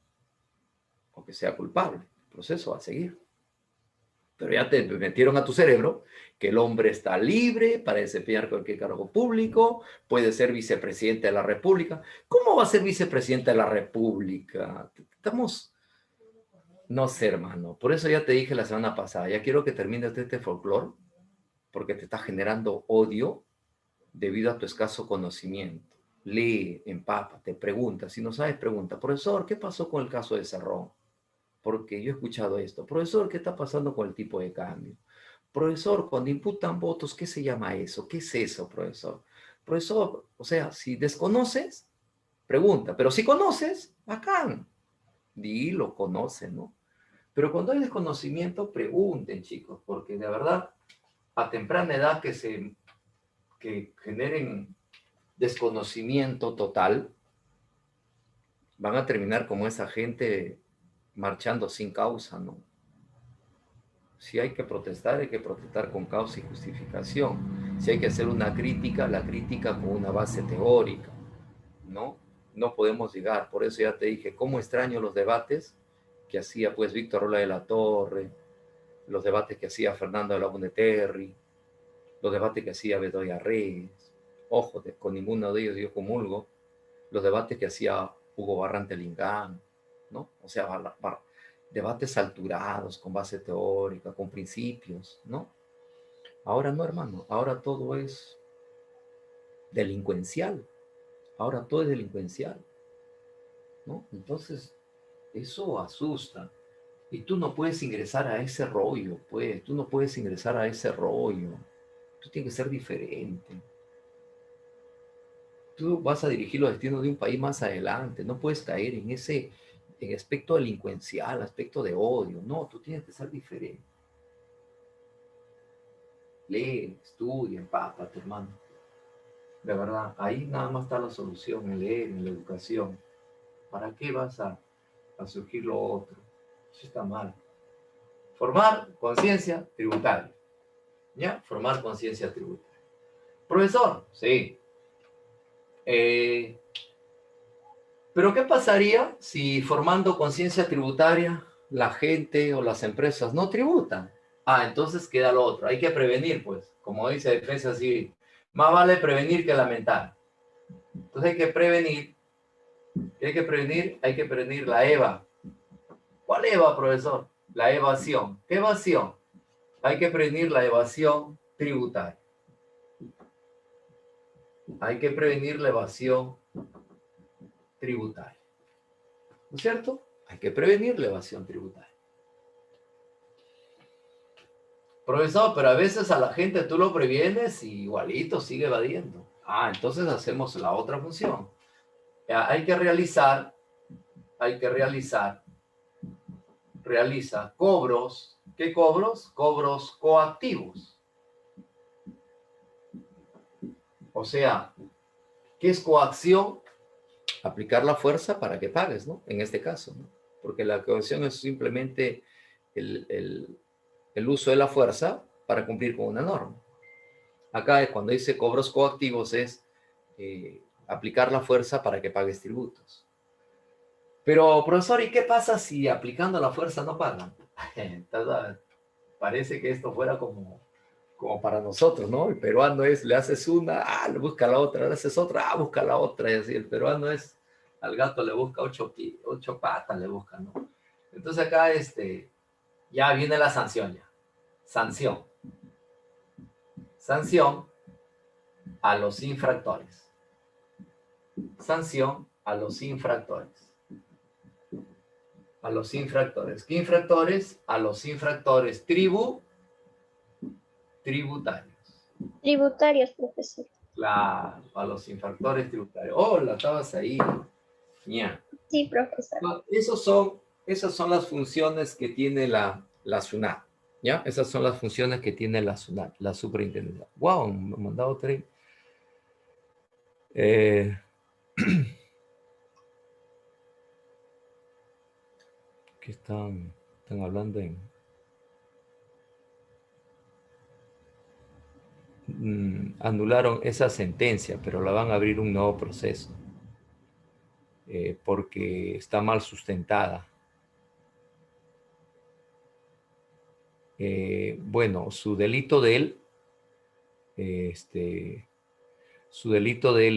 o que sea culpable. El proceso va a seguir. Pero ya te metieron a tu cerebro que el hombre está libre para desempeñar cualquier cargo público, puede ser vicepresidente de la República. ¿Cómo va a ser vicepresidente de la República? Estamos... No sé, hermano. Por eso ya te dije la semana pasada, ya quiero que termines este folclore, porque te está generando odio debido a tu escaso conocimiento. Lee, empápate, pregunta. Si no sabes, pregunta. Profesor, ¿qué pasó con el caso de Cerrón? Porque yo he escuchado esto. Profesor, ¿qué está pasando con el tipo de cambio? Profesor, cuando imputan votos, ¿qué se llama eso? ¿Qué es eso, profesor? Profesor, o sea, si desconoces, pregunta. Pero si conoces, bacán. Dilo, conoce, ¿no? Pero cuando hay desconocimiento, pregunten, chicos, porque de verdad, a temprana edad que generen desconocimiento total, van a terminar como esa gente marchando sin causa, ¿no? Si hay que protestar con causa y justificación. Si hay que hacer una crítica, la crítica con una base teórica, ¿no? No podemos llegar, por eso ya te dije, cómo extraño los debates que hacía pues Víctor Rola de la Torre, los debates que hacía Fernando de la Boneterri, los debates que hacía Bedoya Reyes, ojo, con ninguno de ellos yo comulgo, los debates que hacía Hugo Barrante Lingán, ¿no? O sea, debates alturados, con base teórica, con principios, ¿no? Ahora no, hermano, ahora todo es delincuencial, ahora todo es delincuencial, ¿no? Entonces, eso asusta. Y tú no puedes ingresar a ese rollo, pues, tú no puedes ingresar a ese rollo. Tú tienes que ser diferente. Tú vas a dirigir los destinos de un país más adelante. No puedes caer en ese aspecto delincuencial, aspecto de odio. No, tú tienes que ser diferente. Lee, estudia, empápate, hermano. De verdad, ahí nada más está la solución, en leer, en la educación. ¿Para qué vas a surgir lo otro? Eso está mal. Formar conciencia tributaria. ¿Ya? Formar conciencia tributaria. Profesor, sí. Pero ¿qué pasaría si formando conciencia tributaria la gente o las empresas no tributan? Ah, entonces queda lo otro. Hay que prevenir, pues. Como dice Defensa Civil. Más vale prevenir que lamentar. Entonces hay que prevenir. ¿Qué hay que prevenir? Hay que prevenir la EVA. ¿Cuál EVA, profesor? La evasión. ¿Qué evasión? Hay que prevenir la evasión tributaria. Hay que prevenir la evasión tributaria. ¿No es cierto? Hay que prevenir la evasión tributaria. Profesor, pero a veces a la gente tú lo previenes y igualito sigue evadiendo. Ah, entonces hacemos la otra función. Hay que realiza cobros. ¿Qué cobros? Cobros coactivos. O sea, ¿qué es coacción? Aplicar la fuerza para que pagues, ¿no? En este caso, ¿no? Porque la coacción es simplemente el uso de la fuerza para cumplir con una norma. Acá cuando dice cobros coactivos es aplicar la fuerza para que pagues tributos. Pero, profesor, ¿y qué pasa si aplicando la fuerza no pagan? Entonces, parece que esto fuera como para nosotros, ¿no? El peruano es, le haces una, le busca la otra, le haces otra, busca la otra, y así. El peruano es, al gato le busca ocho patas, le busca, ¿no? Entonces acá, ya viene la sanción ya. Sanción. Sanción a los infractores. Sanción a los infractores. A los infractores. ¿Qué infractores? A los infractores tributarios. Tributarios, profesor. Claro, a los infractores tributarios. Hola, estabas ahí. Ya. Sí, profesor. No, esas son las funciones que tiene la SUNAT. ¿Ya? Esas son las funciones que tiene la SUNAT, la superintendencia. Wow, me han mandado tres. Que están hablando anularon esa sentencia, pero la van a abrir un nuevo proceso porque está mal sustentada. Bueno, su delito de él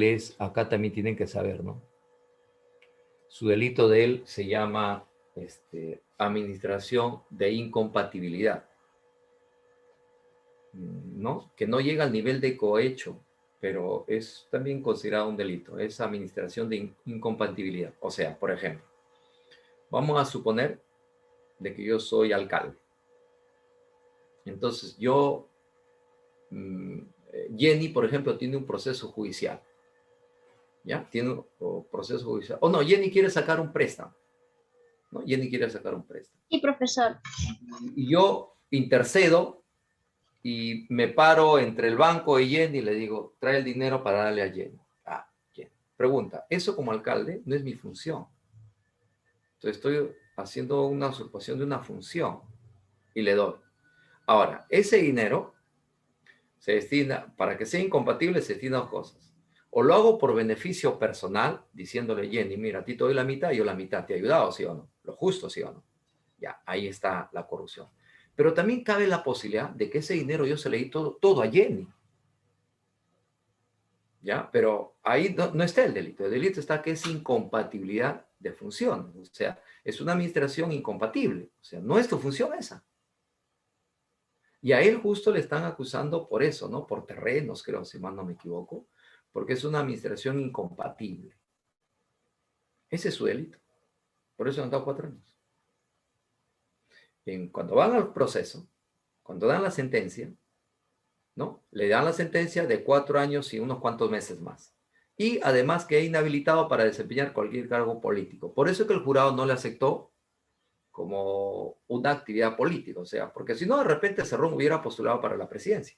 es, acá también tienen que saber, ¿no? Su delito de él se llama administración de incompatibilidad, ¿no? Que no llega al nivel de cohecho, pero es también considerado un delito, es administración de incompatibilidad. O sea, por ejemplo, vamos a suponer de que yo soy alcalde. Entonces Jenny, por ejemplo, tiene un proceso judicial. ¿Ya? Tiene un proceso judicial. O no, Jenny quiere sacar un préstamo. ¿No? Jenny quiere sacar un préstamo. Sí, profesor. Y yo intercedo y me paro entre el banco y Jenny y le digo, trae el dinero para darle a Jenny. Ah, Jenny. Pregunta, eso como alcalde no es mi función. Entonces estoy haciendo una usurpación de una función y le doy. Ahora, ese dinero se destina, para que sea incompatible, se destina a dos cosas. O lo hago por beneficio personal, diciéndole, Jenny, mira, a ti te doy la mitad, yo la mitad, ¿te he ayudado, sí o no? Lo justo, sí o no. Ya, ahí está la corrupción. Pero también cabe la posibilidad de que ese dinero yo se le di todo a Jenny. ¿ya? Pero ahí no está el delito. El delito está que es incompatibilidad de funciones. O sea, es una administración incompatible. O sea, no es tu función esa. Y a él justo le están acusando por eso, ¿no? Por terrenos, creo, si mal no me equivoco, porque es una administración incompatible. Ese es su delito. Por eso han dado 4 años. Cuando van al proceso, cuando dan la sentencia, ¿no? Le dan la sentencia de 4 años y unos cuantos meses más. Y además que es inhabilitado para desempeñar cualquier cargo político. Por eso es que el jurado no le aceptó como una actividad política, o sea, porque si no, de repente Cerrón hubiera postulado para la presidencia.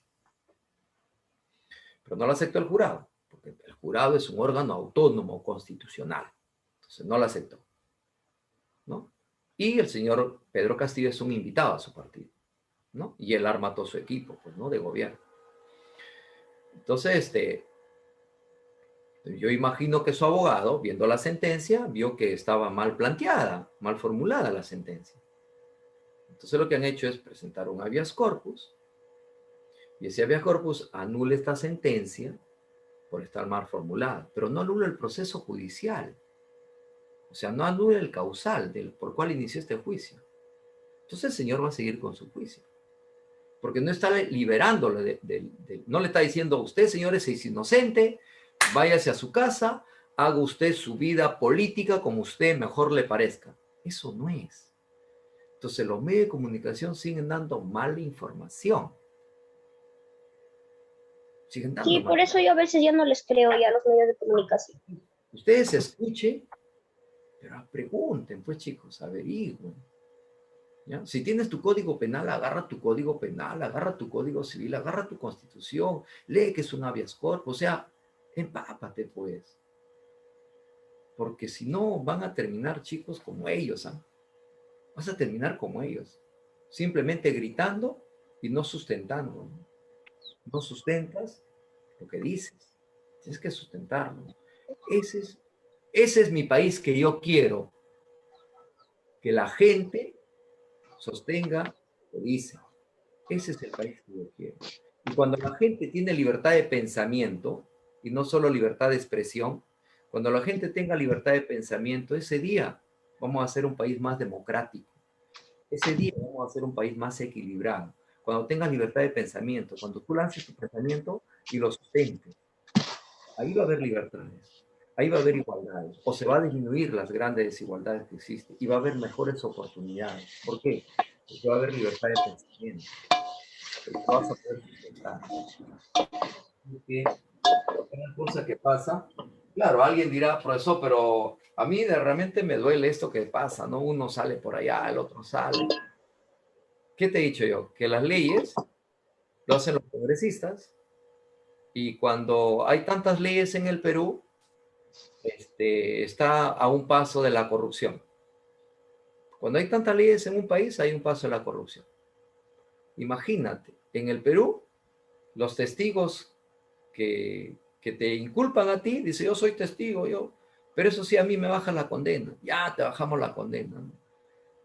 Pero no lo aceptó el jurado, porque el jurado es un órgano autónomo constitucional. Entonces no lo aceptó, ¿no? Y el señor Pedro Castillo es un invitado a su partido, ¿no? Y él arma todo su equipo, pues, ¿no? De gobierno. Entonces, yo imagino que su abogado, viendo la sentencia, vio que estaba mal planteada, mal formulada la sentencia. Entonces lo que han hecho es presentar un habeas corpus, y ese habeas corpus anula esta sentencia por estar mal formulada, pero no anula el proceso judicial. O sea, no anula el causal por cual inició este juicio. Entonces el señor va a seguir con su juicio. Porque no está liberándolo, no le está diciendo, usted, señores, es inocente, váyase a su casa, haga usted su vida política como usted mejor le parezca. Eso no es. Entonces los medios de comunicación siguen dando mala información. Siguen dando Sí, por eso yo a veces ya no les creo ya a los medios de comunicación. Ustedes escuchen, pero pregunten, pues chicos, averigüen. ¿Ya? Si tienes tu código penal, agarra tu código penal, agarra tu código civil, agarra tu constitución, lee que es un habeas corpus, o sea, empápate pues. Porque si no, van a terminar chicos como ellos, ¿ah? Vas a terminar como ellos, simplemente gritando y no sustentando, ¿no? No sustentas lo que dices, tienes que sustentarlo. Ese es mi país que yo quiero, que la gente sostenga lo que dice. Ese es el país que yo quiero. Y cuando la gente tiene libertad de pensamiento, y no solo libertad de expresión, cuando la gente tenga libertad de pensamiento, ese día vamos a ser un país más democrático. Ese día vamos a ser un país más equilibrado. Cuando tengas libertad de pensamiento, cuando tú lances tu pensamiento y lo sustentes, ahí va a haber libertades, ahí va a haber igualdades, o se va a disminuir las grandes desigualdades que existen y va a haber mejores oportunidades. ¿Por qué? Porque va a haber libertad de pensamiento, porque vas a poder sustentar. Porque una cosa que pasa, claro, alguien dirá, profesor, pero a mí realmente me duele esto que pasa, ¿no? Uno sale por allá, el otro sale. ¿Qué te he dicho yo? Que las leyes lo hacen los congresistas y cuando hay tantas leyes en el Perú, está a un paso de la corrupción. Cuando hay tantas leyes en un país, hay un paso de la corrupción. Imagínate, en el Perú, los testigos que te inculpan a ti, dice, yo soy testigo, pero eso sí, a mí me bajan la condena. Ya te bajamos la condena, ¿no?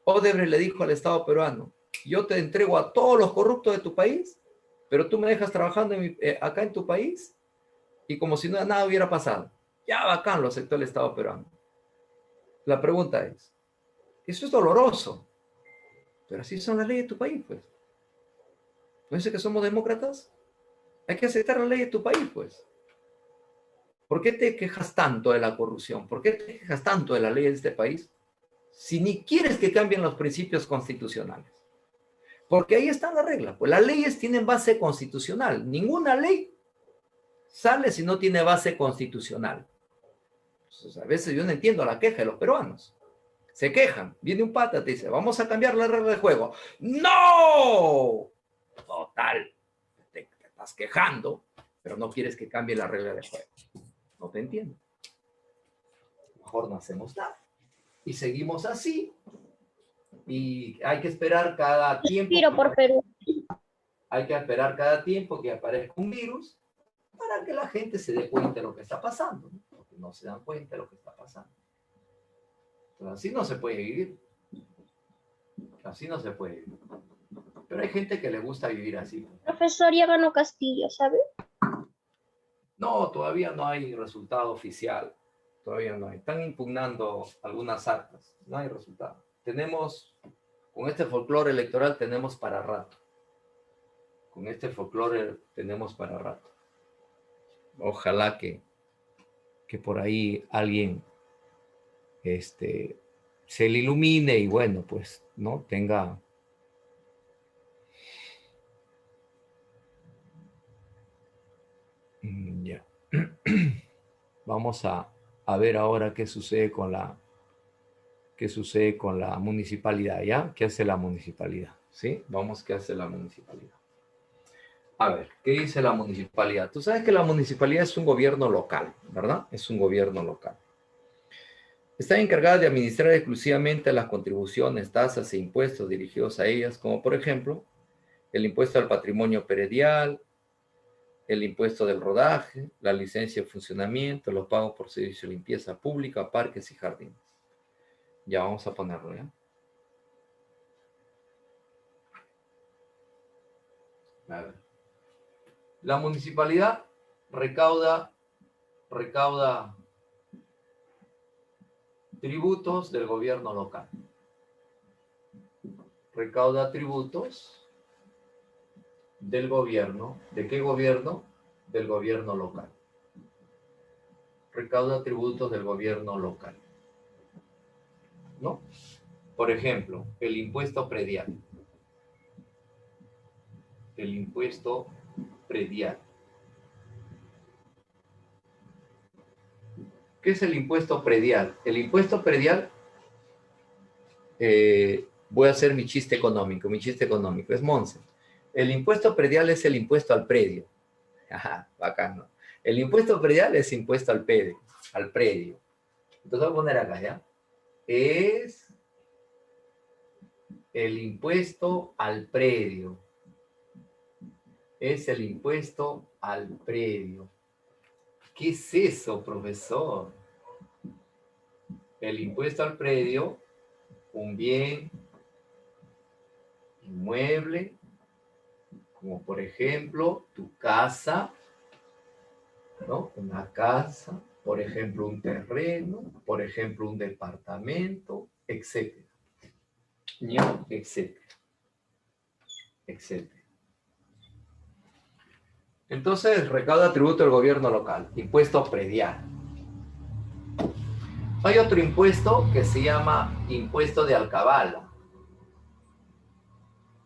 Odebrecht le dijo al Estado peruano, yo te entrego a todos los corruptos de tu país, pero tú me dejas trabajando acá en tu país y como si nada hubiera pasado. Ya bacán, lo aceptó el Estado peruano. La pregunta es, eso es doloroso, pero así son las leyes de tu país, pues. ¿No dice que somos demócratas? Hay que aceptar la ley de tu país, pues. ¿Por qué te quejas tanto de la corrupción? ¿Por qué te quejas tanto de la ley de este país? Si ni quieres que cambien los principios constitucionales. Porque ahí está la regla. Pues las leyes tienen base constitucional. Ninguna ley sale si no tiene base constitucional. Entonces, a veces yo no entiendo la queja de los peruanos. Se quejan. Viene un pata, te dice, vamos a cambiar la regla de juego. ¡No! Total. Te estás quejando, pero no quieres que cambie la regla de juego. No te entiendo. Mejor no hacemos nada. Y seguimos así. Y hay que esperar cada tiempo. Tiro por Perú. Hay que esperar cada tiempo que aparezca un virus para que la gente se dé cuenta de lo que está pasando, ¿no? Porque no se dan cuenta de lo que está pasando. Entonces, así no se puede vivir. Así no se puede vivir. Pero hay gente que le gusta vivir así. Profesor, ya ganó Castillo, ¿sabe? No, todavía no hay resultado oficial. Todavía no hay. Están impugnando algunas actas. No hay resultado. Tenemos, con este folclore electoral tenemos para rato. Con este folclore tenemos para rato. Ojalá que por ahí alguien se le ilumine y bueno, pues, ¿no? Tenga... Ya. Vamos a ver ahora qué sucede con la municipalidad, ¿ya? ¿Qué hace la municipalidad? ¿Sí? Vamos, ¿qué hace la municipalidad? A ver, ¿qué dice la municipalidad? Tú sabes que la municipalidad es un gobierno local, ¿verdad? Es un gobierno local. Está encargada de administrar exclusivamente las contribuciones, tasas e impuestos dirigidos a ellas, como por ejemplo, el impuesto al patrimonio predial, el impuesto del rodaje, la licencia de funcionamiento, los pagos por servicio de limpieza pública, parques y jardines. Ya vamos a ponerlo, ¿ya? A ver. La municipalidad recauda tributos del gobierno local. Recauda tributos del gobierno. ¿De qué gobierno? Del gobierno local. Recauda tributos del gobierno local. ¿No? Por ejemplo, el impuesto predial. El impuesto predial. ¿Qué es el impuesto predial? El impuesto predial, voy a hacer mi chiste económico es Monse. El impuesto predial es el impuesto al predio. Ajá, bacán, ¿no? El impuesto predial es impuesto al predio. Entonces voy a poner acá, ¿ya? Es el impuesto al predio. Es el impuesto al predio. ¿Qué es eso, profesor? El impuesto al predio, un bien inmueble, como por ejemplo tu casa, ¿no? Una casa, por ejemplo un terreno, por ejemplo un departamento, etcétera. ¿No? Etcétera. Etcétera. Entonces, recauda tributo del gobierno local, impuesto predial. Hay otro impuesto que se llama impuesto de alcabala.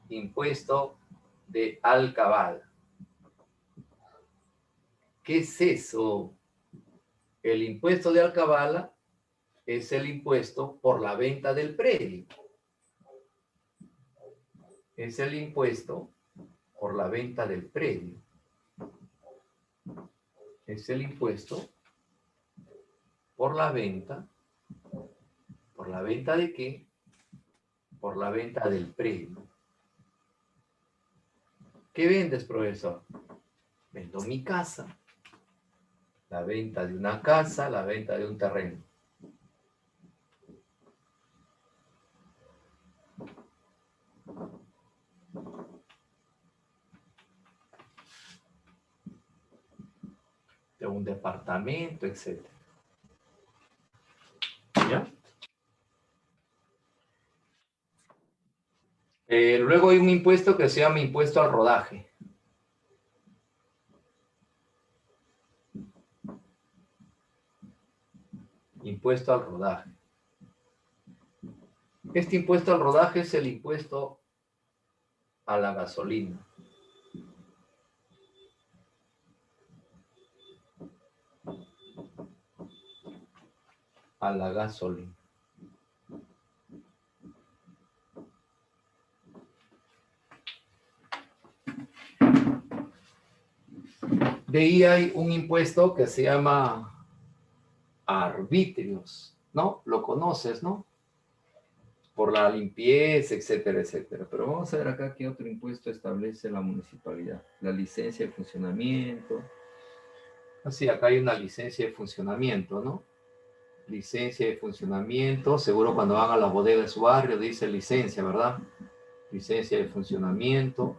Impuesto de alcabala. ¿Qué es eso? El impuesto de alcabala es el impuesto por la venta del predio. Es el impuesto por la venta del predio. Es el impuesto por la venta. ¿Por la venta de qué? Por la venta del predio. ¿Qué vendes, profesor? Vendo mi casa. La venta de una casa, la venta de un terreno. De un departamento, etc. ¿Ya? Luego hay un impuesto que se llama impuesto al rodaje. Impuesto al rodaje. Este impuesto al rodaje es el impuesto a la gasolina. A la gasolina. De ahí hay un impuesto que se llama arbitrios, ¿no? Lo conoces, ¿no? Por la limpieza, etcétera, etcétera. Pero vamos a ver acá qué otro impuesto establece la municipalidad. La licencia de funcionamiento. Así, acá hay una licencia de funcionamiento, ¿no? Licencia de funcionamiento. Seguro cuando van a la bodega de su barrio dice licencia, ¿verdad? Licencia de funcionamiento.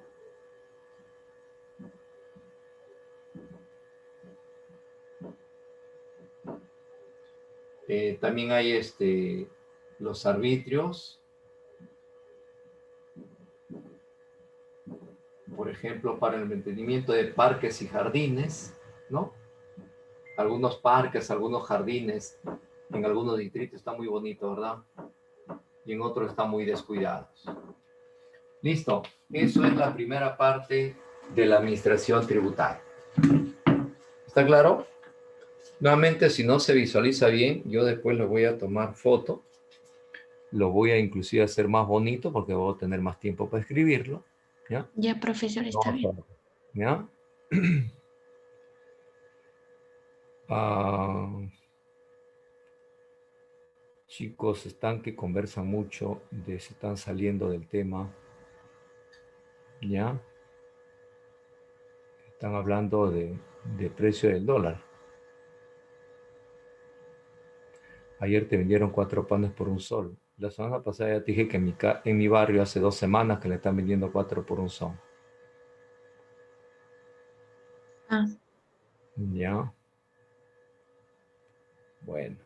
También hay los arbitrios, por ejemplo, para el mantenimiento de parques y jardines, ¿no? Algunos parques, algunos jardines, en algunos distritos está muy bonito, ¿verdad? Y en otros están muy descuidados. Listo, eso es la primera parte de la administración tributaria. ¿Está claro? Nuevamente, si no se visualiza bien, yo después le voy a tomar foto. Lo voy a inclusive hacer más bonito porque voy a tener más tiempo para escribirlo. ¿Ya? Ya, profesor, está bien. ¿Ya? Chicos, están que conversan mucho, se están saliendo del tema. ¿Ya? Están hablando de precio del dólar. Ayer te vendieron 4 panes por un sol. La semana pasada ya te dije que en mi barrio hace 2 semanas que le están vendiendo 4 por un sol. Ah, Ya. Bueno.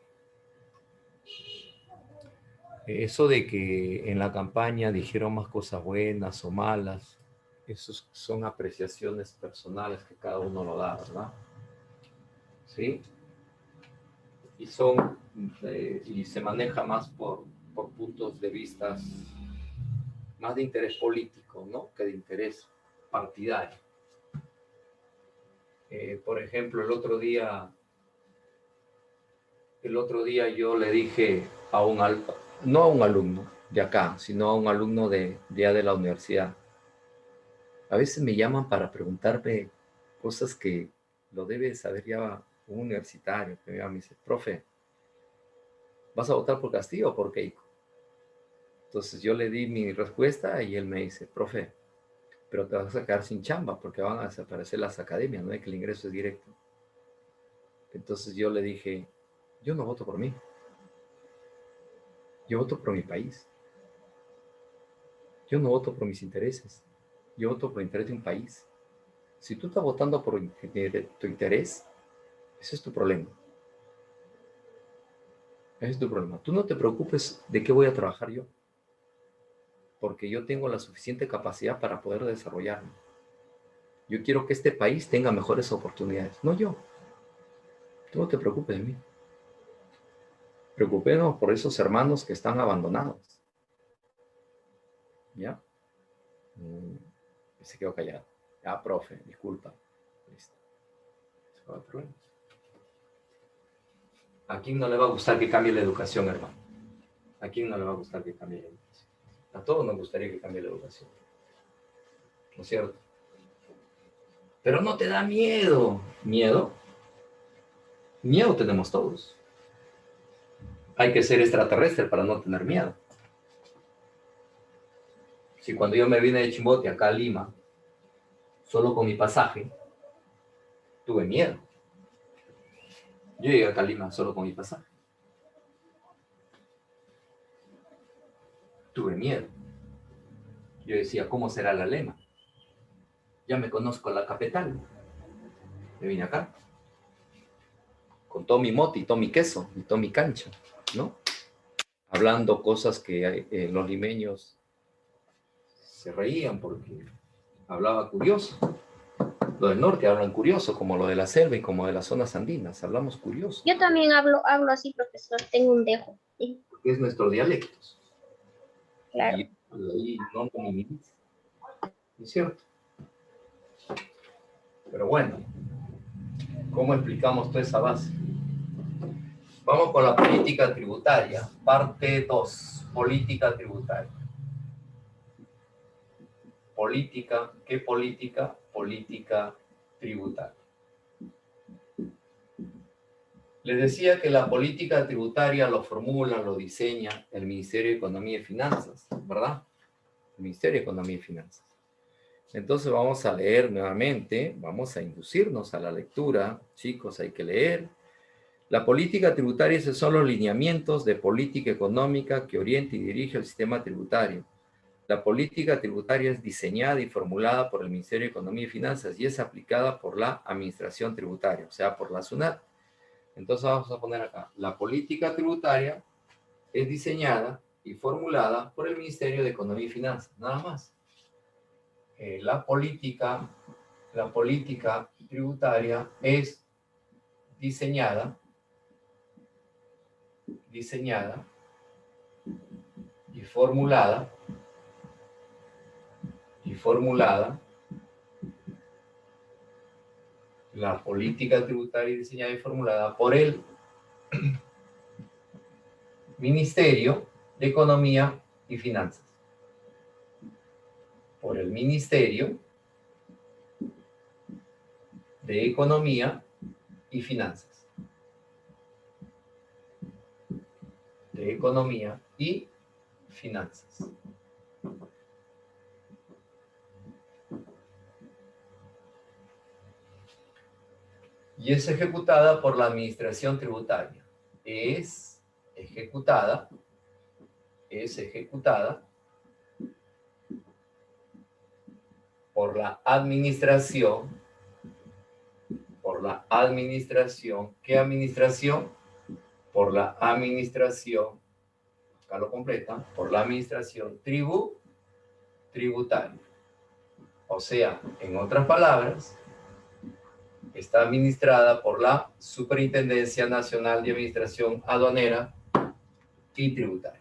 Eso de que en la campaña dijeron más cosas buenas o malas, esos son apreciaciones personales que cada uno lo da, ¿verdad? ¿Sí? Y y se maneja más por puntos de vista más de interés político, ¿no? Que de interés partidario. Por ejemplo, el otro día yo le dije no a un alumno de acá, sino a un alumno de la universidad. A veces me llaman para preguntarme cosas que lo debe saber ya un universitario. Que me dice, profe, ¿vas a votar por Castillo o por Keiko? Entonces yo le di mi respuesta y él me dice, profe, pero te vas a quedar sin chamba porque van a desaparecer las academias, no es que el ingreso es directo. Entonces yo le dije, yo no voto por mí, yo voto por mi país. Yo no voto por mis intereses, yo voto por el interés de un país. Si tú estás votando por tu interés, ese es tu problema. Ese es tu problema. Tú no te preocupes de qué voy a trabajar yo, porque yo tengo la suficiente capacidad para poder desarrollarme. Yo quiero que este país tenga mejores oportunidades, no yo. Tú no te preocupes de mí. Preocupémonos por esos hermanos que están abandonados. ¿Ya? Se quedó callado. Ya, profe, disculpa. Listo. ¿A quién no le va a gustar que cambie la educación, hermano? ¿A quién no le va a gustar que cambie la educación? A todos nos gustaría que cambie la educación. ¿No es cierto? Pero no te da miedo. ¿Miedo? Miedo tenemos todos. Hay que ser extraterrestre para no tener miedo. Si cuando yo me vine de Chimbote acá a Lima, solo con mi pasaje, tuve miedo. Yo llegué acá a Lima solo con mi pasaje. Tuve miedo. Yo decía, ¿cómo será la Lema? Ya me conozco la capital. Me vine acá. Con todo mi mote y todo mi queso y todo mi cancha, ¿no? Hablando cosas que los limeños se reían porque hablaba curioso. Los del norte hablan curioso, como lo de la selva y como de las zonas andinas. Hablamos curioso. Yo también hablo así, profesor. Tengo un dejo. Sí, Porque es nuestro dialectos. claro. Y ahí no minimiza. ¿Es cierto? Pero bueno, ¿cómo explicamos toda esa base? Vamos con la política tributaria, parte 2, política tributaria. Política, ¿qué política? Política tributaria. Les decía que la política tributaria lo formula, lo diseña el Ministerio de Economía y Finanzas, ¿verdad? El Ministerio de Economía y Finanzas. Entonces vamos a leer nuevamente, vamos a inducirnos a la lectura. Chicos, hay que leer. La política tributaria, esos son los lineamientos de política económica que orienta y dirige el sistema tributario. La política tributaria es diseñada y formulada por el Ministerio de Economía y Finanzas y es aplicada por la Administración Tributaria, o sea, por la SUNAT. Entonces vamos a poner acá, la política tributaria es diseñada y formulada por el Ministerio de Economía y Finanzas, nada más. La política tributaria es diseñada y formulada la política tributaria diseñada y formulada por el Ministerio de Economía y Finanzas. Por el Ministerio de Economía y Finanzas. De Economía y Finanzas. Y es ejecutada por la Administración Tributaria. Es ejecutada por la administración. ¿Qué administración? Por la administración, acá lo completa, por la administración tributaria. O sea, en otras palabras, está administrada por la Superintendencia Nacional de Administración Aduanera y Tributaria.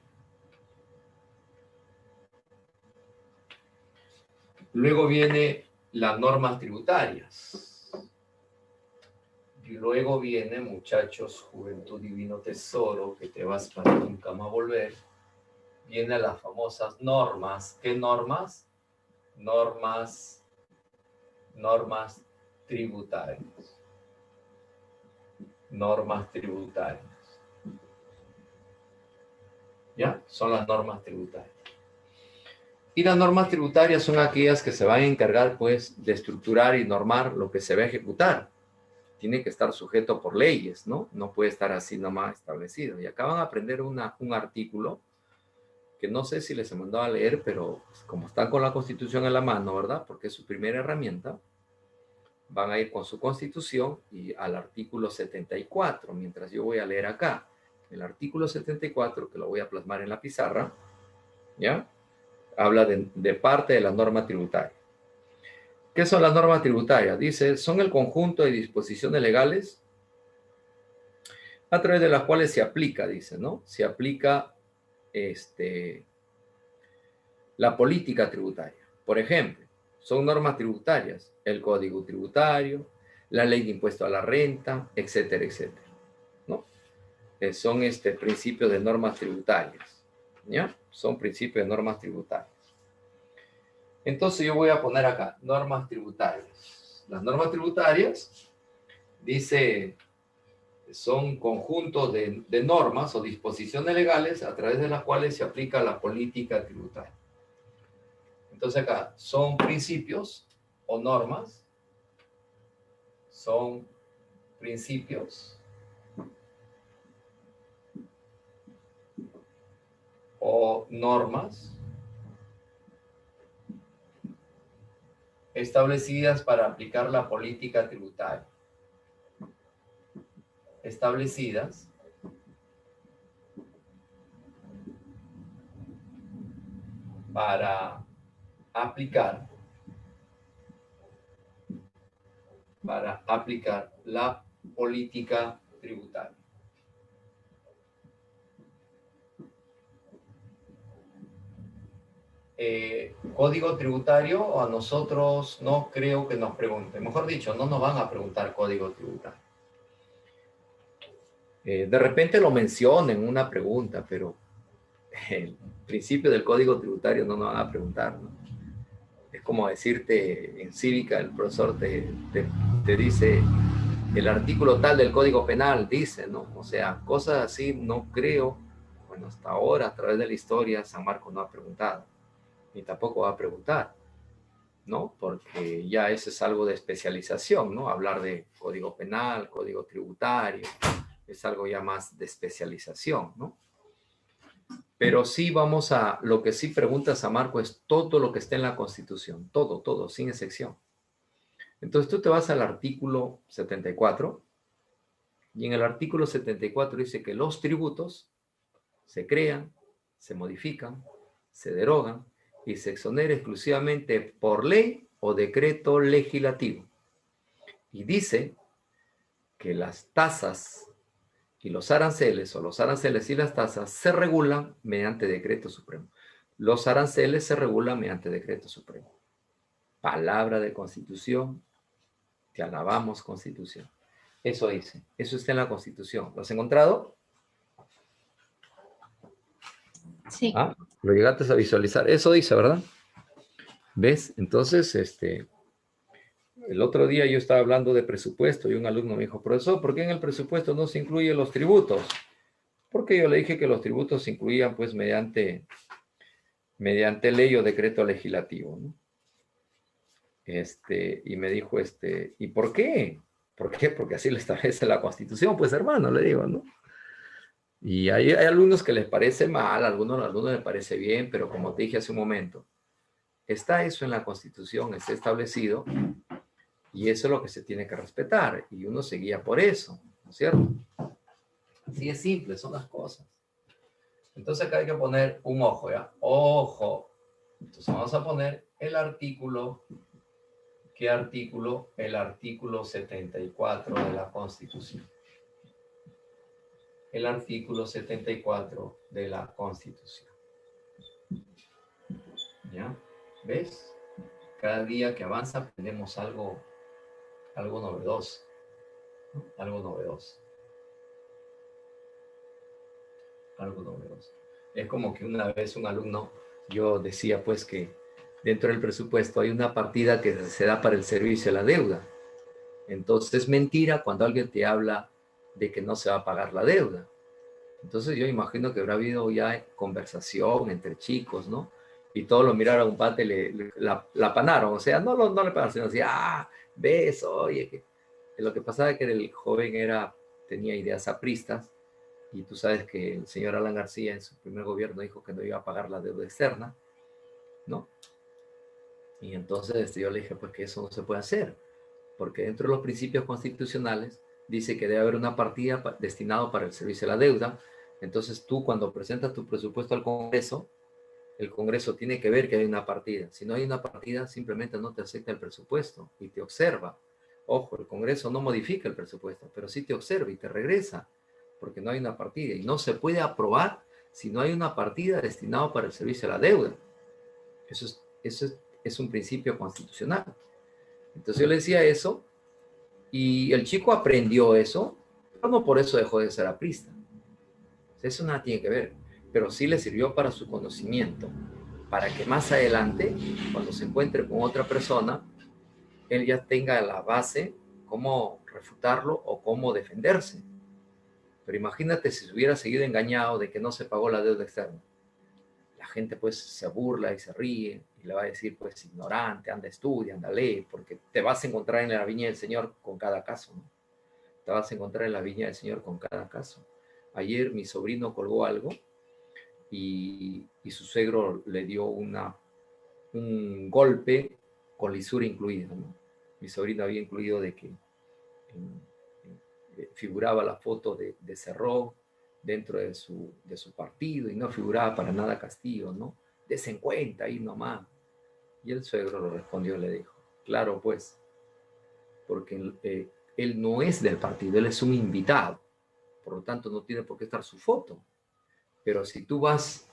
Luego viene las normas tributarias. Y luego viene, muchachos, juventud divino tesoro, que te vas para nunca más volver. Vienen las famosas normas. ¿Qué normas? Normas tributarias. Normas tributarias. ¿Ya? Son las normas tributarias. Y las normas tributarias son aquellas que se van a encargar, pues, de estructurar y normar lo que se va a ejecutar. Tiene que estar sujeto por leyes, ¿no? No puede estar así nomás establecido. Y acá van a aprender un artículo que no sé si les he mandado a leer, pero pues, como están con la Constitución en la mano, ¿verdad? Porque es su primera herramienta, van a ir con su Constitución y al artículo 74, mientras yo voy a leer acá. El artículo 74, que lo voy a plasmar en la pizarra, ¿ya? Habla de parte de la norma tributaria. ¿Qué son las normas tributarias? Dice, son el conjunto de disposiciones legales a través de las cuales se aplica, dice, ¿no? Se aplica la política tributaria. Por ejemplo, son normas tributarias, el Código Tributario, la Ley de Impuesto a la Renta, etcétera, etcétera, ¿no? Son principios de normas tributarias, ¿ya? Son principios de normas tributarias. Entonces yo voy a poner acá, normas tributarias. Las normas tributarias, dice, son conjuntos de normas o disposiciones legales a través de las cuales se aplica la política tributaria. Entonces acá, son principios o normas, son principios o normas establecidas para aplicar la política tributaria. Establecidas para aplicar la política tributaria. Código tributario, a nosotros no creo que nos pregunten. Mejor dicho, no nos van a preguntar código tributario. De repente lo menciono en una pregunta, pero el principio del código tributario no nos van a preguntar, ¿no? Es como decirte en cívica, el profesor te dice el artículo tal del Código Penal, dice, ¿no? O sea, cosas así no creo. Bueno, hasta ahora, a través de la historia, San Marcos no ha preguntado, ni tampoco va a preguntar, ¿no? Porque ya eso es algo de especialización, ¿no? Hablar de Código Penal, Código Tributario, es algo ya más de especialización, ¿no? Pero sí vamos a, lo que sí pregunta San Marcos es todo lo que esté en la Constitución, todo, sin excepción. Entonces tú te vas al artículo 74 Y en el artículo 74 dice que los tributos se crean, se modifican, se derogan y se exonera exclusivamente por ley o decreto legislativo. Y dice que las tasas y los aranceles, o los aranceles y las tasas, se regulan mediante decreto supremo. Los aranceles se regulan mediante decreto supremo. Palabra de Constitución, te alabamos, Constitución. Eso dice, eso está en la Constitución. ¿Lo has encontrado? Sí. Ah, lo llegaste a visualizar. Eso dice, ¿verdad? ¿Ves? Entonces, el otro día yo estaba hablando de presupuesto y un alumno me dijo, profesor, ¿por qué en el presupuesto no se incluyen los tributos? Porque yo le dije que los tributos se incluían pues mediante ley o decreto legislativo, ¿no? Y me dijo, ¿y por qué? ¿Por qué? Porque así lo establece la Constitución, pues hermano, le digo, ¿no? Y hay alumnos que les parece mal, a algunos les parece bien, pero como te dije hace un momento, está eso en la Constitución, está establecido, y eso es lo que se tiene que respetar, y uno se guía por eso, ¿no es cierto? Así es simple, son las cosas. Entonces acá hay que poner un ojo, ¿ya? Ojo. Entonces vamos a poner el artículo. ¿Qué artículo? El artículo 74 de la Constitución. El artículo 74 de la Constitución. ¿Ya? ¿Ves? Cada día que avanza aprendemos algo novedoso, ¿no? Algo novedoso. Algo novedoso. Es como que una vez un alumno, yo decía pues que dentro del presupuesto hay una partida que se da para el servicio a la deuda. Entonces es mentira cuando alguien te habla de que no se va a pagar la deuda. Entonces yo imagino que habrá habido ya conversación entre chicos, ¿no? Y todos lo miraron a un pate y la apanaron. O sea, no le pagaron, sino así, ves, oye. Que lo que pasaba es que el joven tenía ideas apristas, y tú sabes que el señor Alan García en su primer gobierno dijo que no iba a pagar la deuda externa, ¿no? Y entonces yo le dije, pues que eso no se puede hacer, porque dentro de los principios constitucionales dice que debe haber una partida destinada para el servicio de la deuda. Entonces tú cuando presentas tu presupuesto al Congreso, el Congreso tiene que ver que hay una partida. Si no hay una partida, simplemente no te acepta el presupuesto y te observa. Ojo, el Congreso no modifica el presupuesto, pero sí te observa y te regresa, porque no hay una partida. Y no se puede aprobar si no hay una partida destinada para el servicio de la deuda. Eso es un principio constitucional. Entonces yo le decía eso, y el chico aprendió eso, pero no por eso dejó de ser aprista. Eso nada tiene que ver, pero sí le sirvió para su conocimiento, para que más adelante, cuando se encuentre con otra persona, él ya tenga la base, cómo refutarlo o cómo defenderse. Pero imagínate si se hubiera seguido engañado de que no se pagó la deuda externa. La gente pues se burla y se ríe y le va a decir pues ignorante, anda, estudia, anda, lee, porque te vas a encontrar en la viña del Señor con cada caso, ¿no? Te vas a encontrar en la viña del Señor con cada caso. Ayer mi sobrino colgó algo y su suegro le dio un golpe con lisura incluida, ¿no? Mi sobrino había incluido de que figuraba la foto de Cerrón dentro de su partido y no figuraba para nada Castillo, ¿no? Desen cuenta ahí nomás. Y el suegro le respondió, le dijo, claro pues, porque él no es del partido, él es un invitado, por lo tanto no tiene por qué estar su foto. Pero si tú vas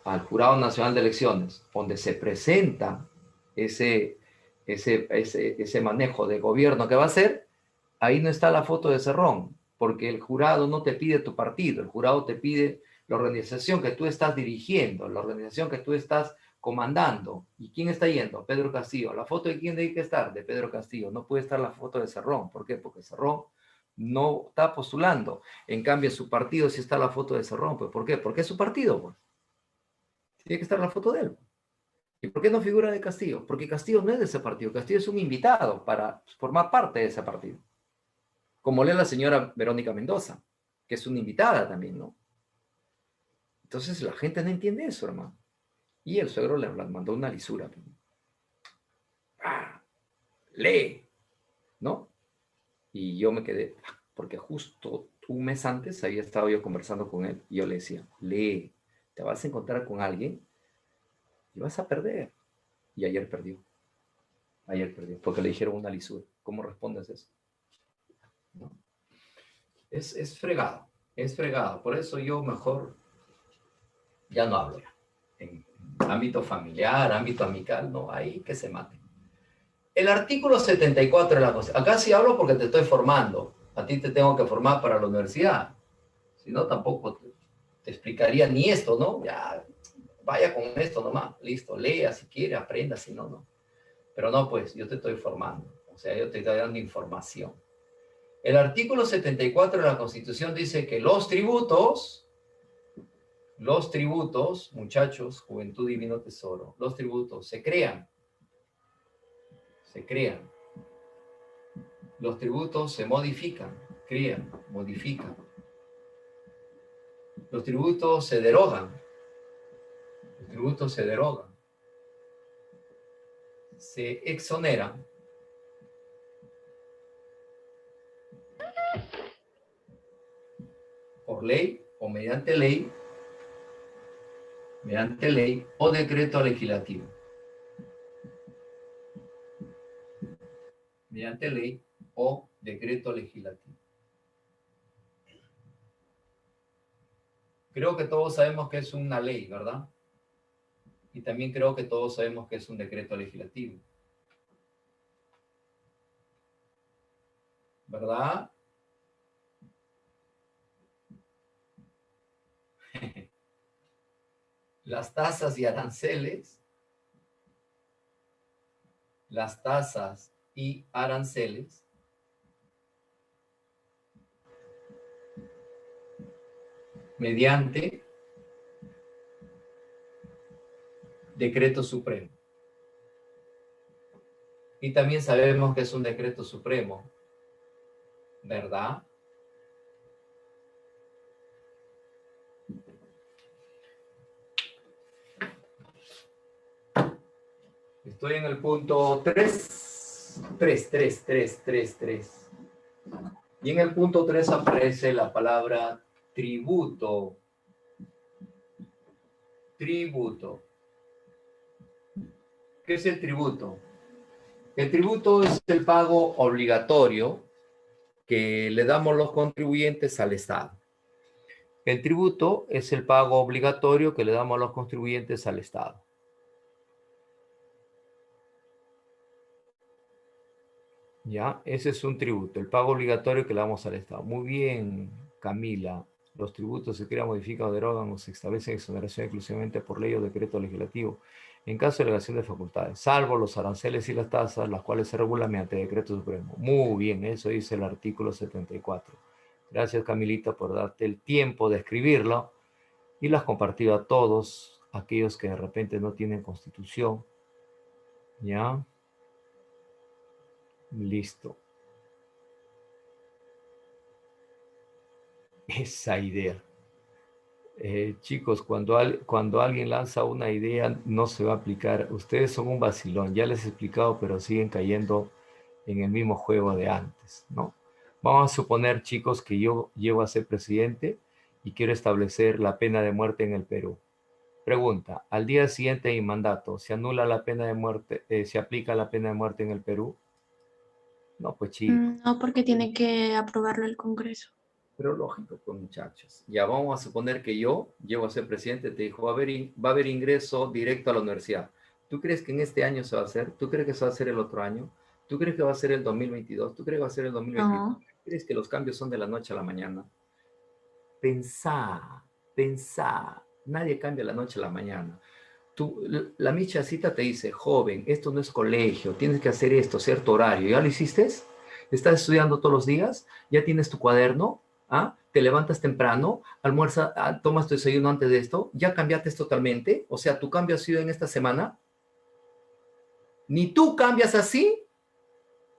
al Jurado Nacional de Elecciones, donde se presenta ese manejo de gobierno que va a hacer, ahí no está la foto de Cerrón, porque el jurado no te pide tu partido, el jurado te pide la organización que tú estás dirigiendo, la organización que tú estás comandando. ¿Y quién está yendo? Pedro Castillo. ¿La foto de quién tiene que estar? De Pedro Castillo. No puede estar la foto de Cerrón. ¿Por qué? Porque Cerrón no está postulando. En cambio, en su partido sí está la foto de Cerrón. Pues, ¿por qué? Porque es su partido. Pues. Tiene que estar la foto de él. ¿Y por qué no figura de Castillo? Porque Castillo no es de ese partido. Castillo es un invitado para formar parte de ese partido. Como lee la señora Verónica Mendoza, que es una invitada también, ¿no? Entonces la gente no entiende eso, hermano. Y el suegro le mandó una lisura. Lee, ¿no? Y yo me quedé, porque justo un mes antes había estado yo conversando con él y yo le decía, lee, te vas a encontrar con alguien y vas a perder. Y ayer perdió. Ayer perdió, porque le dijeron una lisura. ¿Cómo respondes eso? ¿No? Es fregado, es fregado. Por eso yo mejor ya no hablo ya. En ámbito familiar, ámbito amical, no, ahí que se mate. El artículo 74 de la Constitución. Acá sí hablo porque te estoy formando. A ti te tengo que formar para la universidad. Si no, tampoco te explicaría ni esto, ¿no? Ya, vaya con esto nomás. Listo, lea si quiere, aprenda, si no, no. Pero no, pues, yo te estoy formando. O sea, yo te estoy dando información. El artículo 74 de la Constitución dice que los tributos, muchachos, juventud divino tesoro, los tributos se crean. Los tributos se modifican, crean, modifican. Los tributos se derogan. Se exoneran. Por ley o mediante ley o decreto legislativo. Mediante ley o decreto legislativo. Creo que todos sabemos que es una ley, ¿verdad? Y también creo que todos sabemos que es un decreto legislativo. ¿Verdad? Las tasas y aranceles mediante decreto supremo. Y también sabemos que es un decreto supremo, ¿verdad? Estoy en el punto 3. Y en el punto 3 aparece la palabra tributo. Tributo. ¿Qué es el tributo? El tributo es el pago obligatorio que le damos los contribuyentes al Estado. El tributo es el pago obligatorio que le damos a los contribuyentes al Estado. ¿Ya? Ese es un tributo, el pago obligatorio que le damos al Estado. Muy bien, Camila. Los tributos se crean, modifican o derogan o se establecen exoneración exclusivamente por ley o decreto legislativo en caso de delegación de facultades, salvo los aranceles y las tasas, las cuales se regulan mediante decreto supremo. Muy bien, eso dice el artículo 74. Gracias, Camilita, por darte el tiempo de escribirlo y las compartido a todos aquellos que de repente no tienen constitución. ¿Ya? Listo. Esa idea. Chicos, cuando alguien lanza una idea, no se va a aplicar. Ustedes son un vacilón, ya les he explicado, pero siguen cayendo en el mismo juego de antes, ¿no? Vamos a suponer, chicos, que yo llego a ser presidente y quiero establecer la pena de muerte en el Perú. Pregunta, al día siguiente de mi mandato, ¿se anula la pena de muerte, se aplica la pena de muerte en el Perú? No, pues chicos. No, porque tiene que aprobarlo el Congreso. Pero lógico, pues muchachos. Ya vamos a suponer que yo llego a ser presidente, te dijo, va a haber ingreso directo a la universidad. ¿Tú crees que en este año se va a hacer? ¿Tú crees que se va a hacer el otro año? ¿Tú crees que va a ser el 2022? ¿Tú crees que va a ser el 2023? No. ¿Crees que los cambios son de la noche a la mañana? Pensá. Nadie cambia de la noche a la mañana. La michacita te dice, joven, esto no es colegio, tienes que hacer esto, cierto horario. ¿Ya lo hiciste? ¿Estás estudiando todos los días? ¿Ya tienes tu cuaderno? ¿Ah? ¿Te levantas temprano? ¿Almuerzas? ¿Tomas tu desayuno antes de esto? ¿Ya cambiaste totalmente? O sea, ¿tu cambio ha sido en esta semana? Ni tú cambias así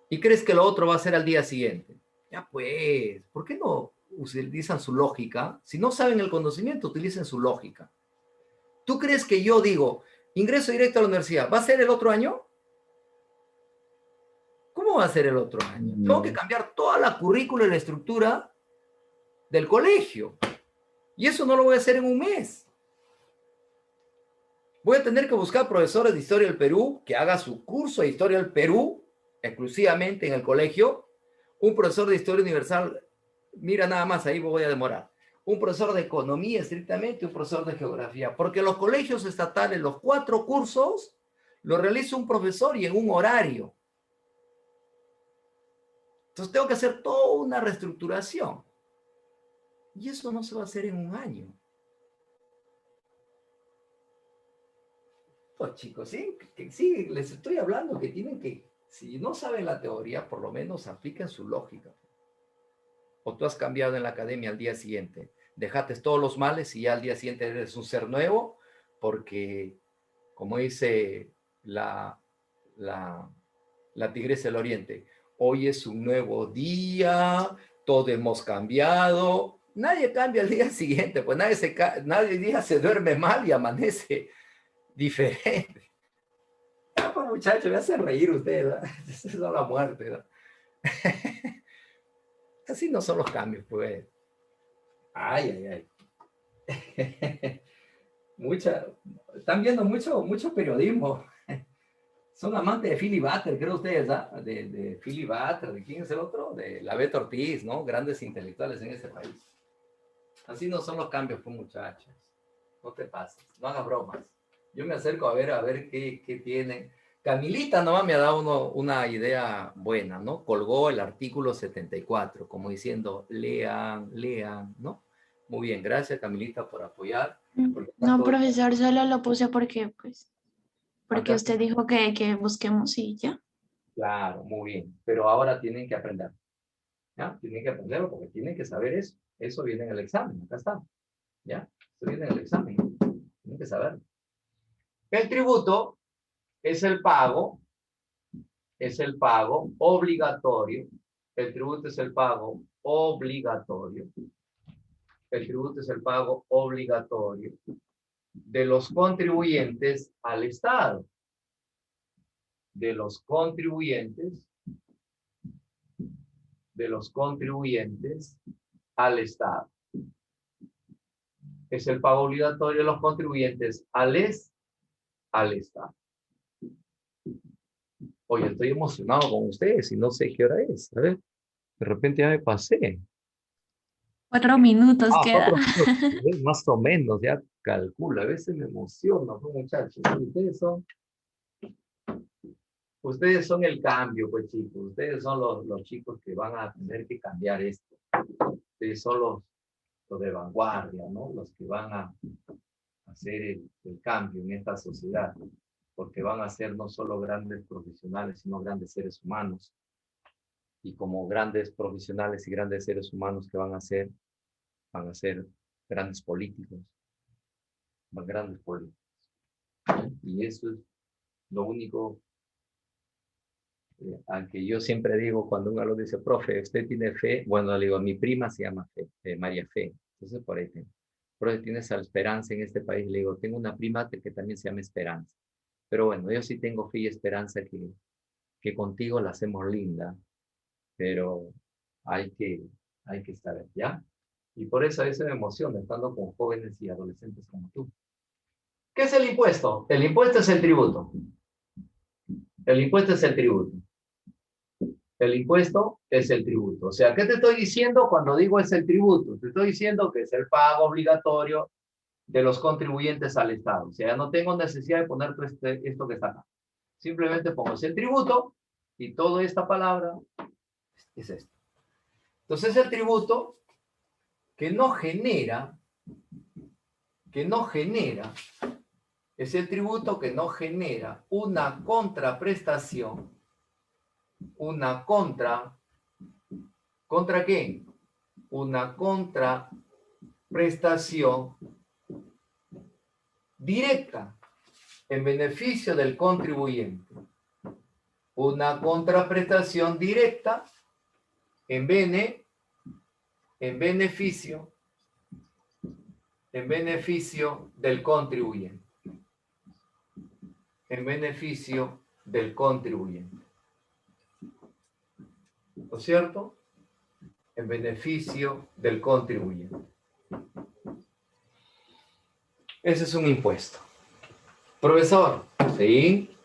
y crees que lo otro va a ser al día siguiente. Ya pues, ¿por qué no utilizan su lógica? Si no saben el conocimiento, utilicen su lógica. ¿Tú crees que yo digo, ingreso directo a la universidad, ¿va a ser el otro año? ¿Cómo ¿Cómo va a ser el otro año? Tengo que cambiar toda la currícula y la estructura del colegio. Y eso no lo voy a hacer en un mes. Voy a tener que buscar profesores de Historia del Perú que haga su curso de Historia del Perú exclusivamente en el colegio. Un profesor de Historia Universal, mira nada más, ahí voy a demorar. Un profesor de Economía estrictamente, un profesor de Geografía. Porque los colegios estatales, los 4 cursos, los realiza un profesor y en un horario. Entonces tengo que hacer toda una reestructuración. Y eso no se va a hacer en un año. Pues chicos, sí, sí, les estoy hablando que tienen que, si no saben la teoría, por lo menos apliquen su lógica. O tú has cambiado en la academia al día siguiente, dejaste todos los males y ya al día siguiente eres un ser nuevo, porque, como dice la Tigresa del Oriente, hoy es un nuevo día, todos hemos cambiado. Nadie cambia al día siguiente, pues nadie día se duerme mal y amanece diferente. Pues, muchachos, me hace reír usted, ¿verdad? Esa es la muerte, ¿verdad? Así no son los cambios, pues. Ay. Están viendo mucho periodismo. Son amantes de Philly Butter, creo ustedes, ¿ah? De Philly Butter, ¿de quién es el otro? De la Beto Ortiz, ¿no? Grandes intelectuales en ese país. Así no son los cambios, pues, muchachos. No te pases, no hagas bromas. Yo me acerco a ver qué tienen. Camilita nomás me ha dado una idea buena, ¿no? Colgó el artículo 74, como diciendo, lean, ¿no? Muy bien, gracias Camilita por apoyar. No, profesor, solo lo puse porque Acá usted dijo que busquemos y ya. Claro, muy bien. Pero ahora tienen que aprender. ¿Ya? Tienen que aprenderlo porque tienen que saber eso. Eso viene en el examen. Acá está. ¿Ya? Eso viene en el examen. Tienen que saberlo. El tributo es el pago obligatorio. El tributo es el pago obligatorio. El tributo es el pago obligatorio de los contribuyentes al Estado. De los contribuyentes al Estado. Es el pago obligatorio de los contribuyentes al Estado. Oye, estoy emocionado con ustedes y no sé qué hora es. A ver, de repente ya me pasé. 4 minutos queda. 4 minutos, más o menos, ya calcula. A veces me emociona, ¿no, muchachos? Ustedes son el cambio, pues chicos. Ustedes son los chicos que van a tener que cambiar esto. Ustedes son los de vanguardia, ¿no? Los que van a hacer el cambio en esta sociedad, porque van a ser no solo grandes profesionales, sino grandes seres humanos. Y como grandes profesionales y grandes seres humanos que van a ser grandes políticos, más grandes políticos. Y eso es lo único al que yo siempre digo cuando un alumno dice, profe, ¿usted tiene fe? Bueno, le digo, mi prima se llama María Fe. Entonces, por ahí tengo. Profe, ¿tienes esperanza en este país? Le digo, tengo una prima que también se llama Esperanza. Pero bueno, yo sí tengo fe y esperanza que contigo la hacemos linda, pero hay que estar, ¿ya? Y por eso me emociona estando con jóvenes y adolescentes como tú. ¿Qué es el impuesto? El impuesto es el tributo. El impuesto es el tributo. El impuesto es el tributo. O sea, ¿qué te estoy diciendo cuando digo es el tributo? Te estoy diciendo que es el pago obligatorio de los contribuyentes al Estado. O sea, ya no tengo necesidad de poner esto que está acá. Simplemente pongo el tributo y toda esta palabra es esto. Entonces, el tributo que no genera, es el tributo que no genera una contraprestación, ¿contra qué? Una contraprestación directa en beneficio del contribuyente. Una contraprestación directa en beneficio del contribuyente. En beneficio del contribuyente. ¿no es cierto?, en beneficio del contribuyente. Ese es un impuesto. Profesor, ¿sí?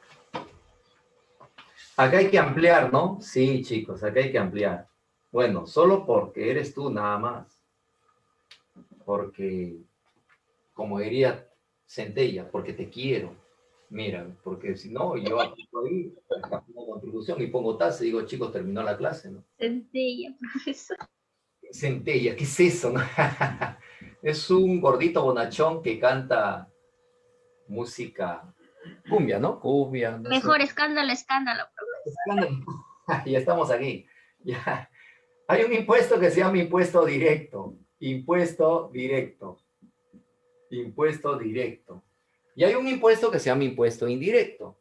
Acá hay que ampliar, ¿no? Sí, chicos, acá hay que ampliar. Bueno, solo porque eres tú nada más. Porque, como diría Centella, porque te quiero. Mira, porque si no, yo aplico ahí, pongo contribución y pongo tasa y digo, chicos, terminó la clase, ¿no? Sencilla, profesor. Centella, ¿qué es eso? ¿No? Es un gordito bonachón que canta música cumbia, ¿no? Cumbia, no sé. Mejor escándalo, escándalo, profesor. Ya estamos aquí. Ya. Hay un impuesto que se llama impuesto directo. Impuesto directo. Impuesto directo. Y hay un impuesto que se llama impuesto indirecto.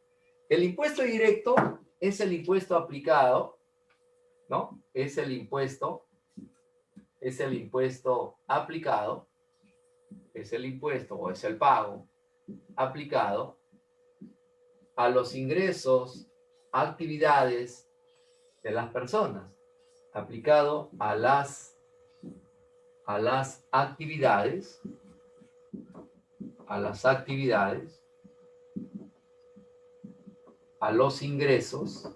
El impuesto directo es el impuesto aplicado, ¿no? Es el impuesto aplicado, es el impuesto o es el pago aplicado a los ingresos, actividades de las personas, aplicado a las actividades, a los ingresos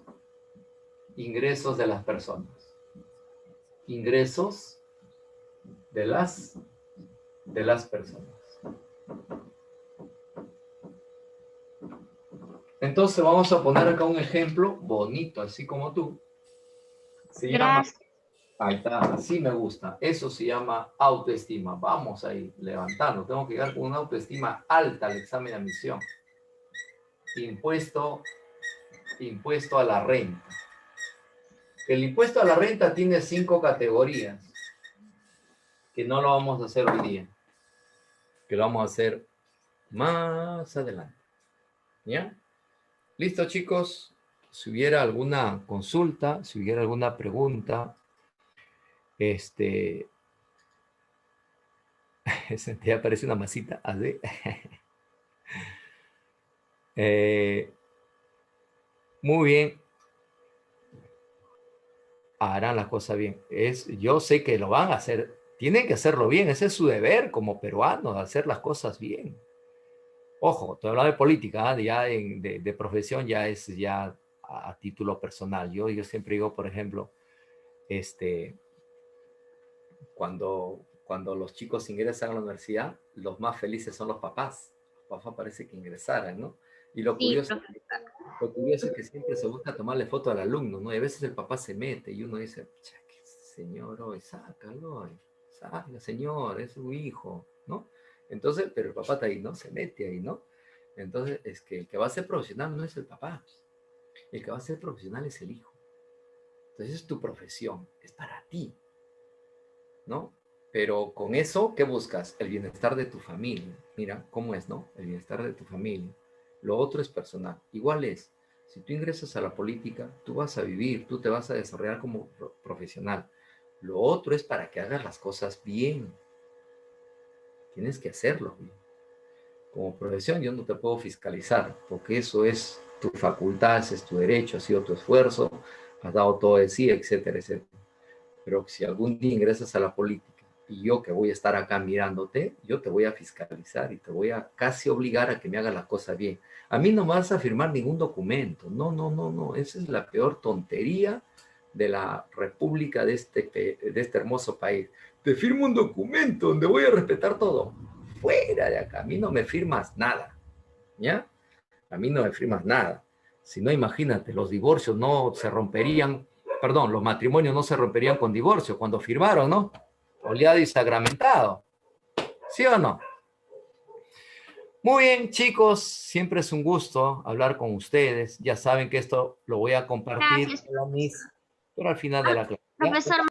de las personas, ingresos de las personas. Entonces vamos a poner acá un ejemplo bonito, así como tú. Se llama, Gracias. ahí está, así me gusta. Eso se llama autoestima. Vamos ahí, levantando. Tengo que llegar con una autoestima alta al examen de admisión. Impuesto a la renta. El impuesto a la renta tiene 5 categorías, que no lo vamos a hacer hoy día, que lo vamos a hacer más adelante. ¿Ya? ¿Listo, chicos? Si hubiera alguna consulta, si hubiera alguna pregunta, ya aparece una masita así. Muy bien. Harán las cosas bien. Yo sé que lo van a hacer. Tienen que hacerlo bien. Ese es su deber como peruanos, hacer las cosas bien. Ojo, estoy hablando de política, ya de profesión ya es ya a título personal. Yo siempre digo, por ejemplo, cuando los chicos ingresan a la universidad, los más felices son los papás. Los papás parece que ingresaran, ¿no? Y lo Sí, curioso profesor. es que siempre se busca tomarle foto al alumno, ¿no? Y a veces el papá se mete y uno dice, señor, hoy, sácalo, hoy, sácalo, señor, es su hijo, ¿no? Entonces, pero el papá está ahí, ¿no? Se mete ahí, ¿no? Entonces, es que el que va a ser profesional no es el papá, el que va a ser profesional es el hijo. Entonces, es tu profesión, es para ti, ¿no? Pero con eso, ¿qué buscas? El bienestar de tu familia. Mira, ¿cómo es, no? El bienestar de tu familia. Lo otro es personal. Igual es, si tú ingresas a la política, tú vas a vivir, tú te vas a desarrollar como profesional. Lo otro es para que hagas las cosas bien. Tienes que hacerlo bien. Como profesión yo no te puedo fiscalizar, porque eso es tu facultad, ese es tu derecho, ha sido tu esfuerzo, has dado todo de sí, etcétera, etcétera. Pero si algún día ingresas a la política y yo que voy a estar acá mirándote, yo te voy a fiscalizar y te voy a casi obligar a que me hagas las cosas bien. A mí no me vas a firmar ningún documento. No, no, no, no. Esa es la peor tontería de la república de este hermoso país. Te firmo un documento donde voy a respetar todo. Fuera de acá. A mí no me firmas nada. ¿Ya? A mí no me firmas nada. Si no, imagínate, los divorcios no se romperían, perdón, los matrimonios no se romperían con divorcio cuando firmaron, ¿no? Oleado y sagramentado. ¿Sí o no? Muy bien, chicos, siempre es un gusto hablar con ustedes. Ya saben que esto lo voy a compartir Gracias. pero al final de la clase. ¿Ya? Profesor.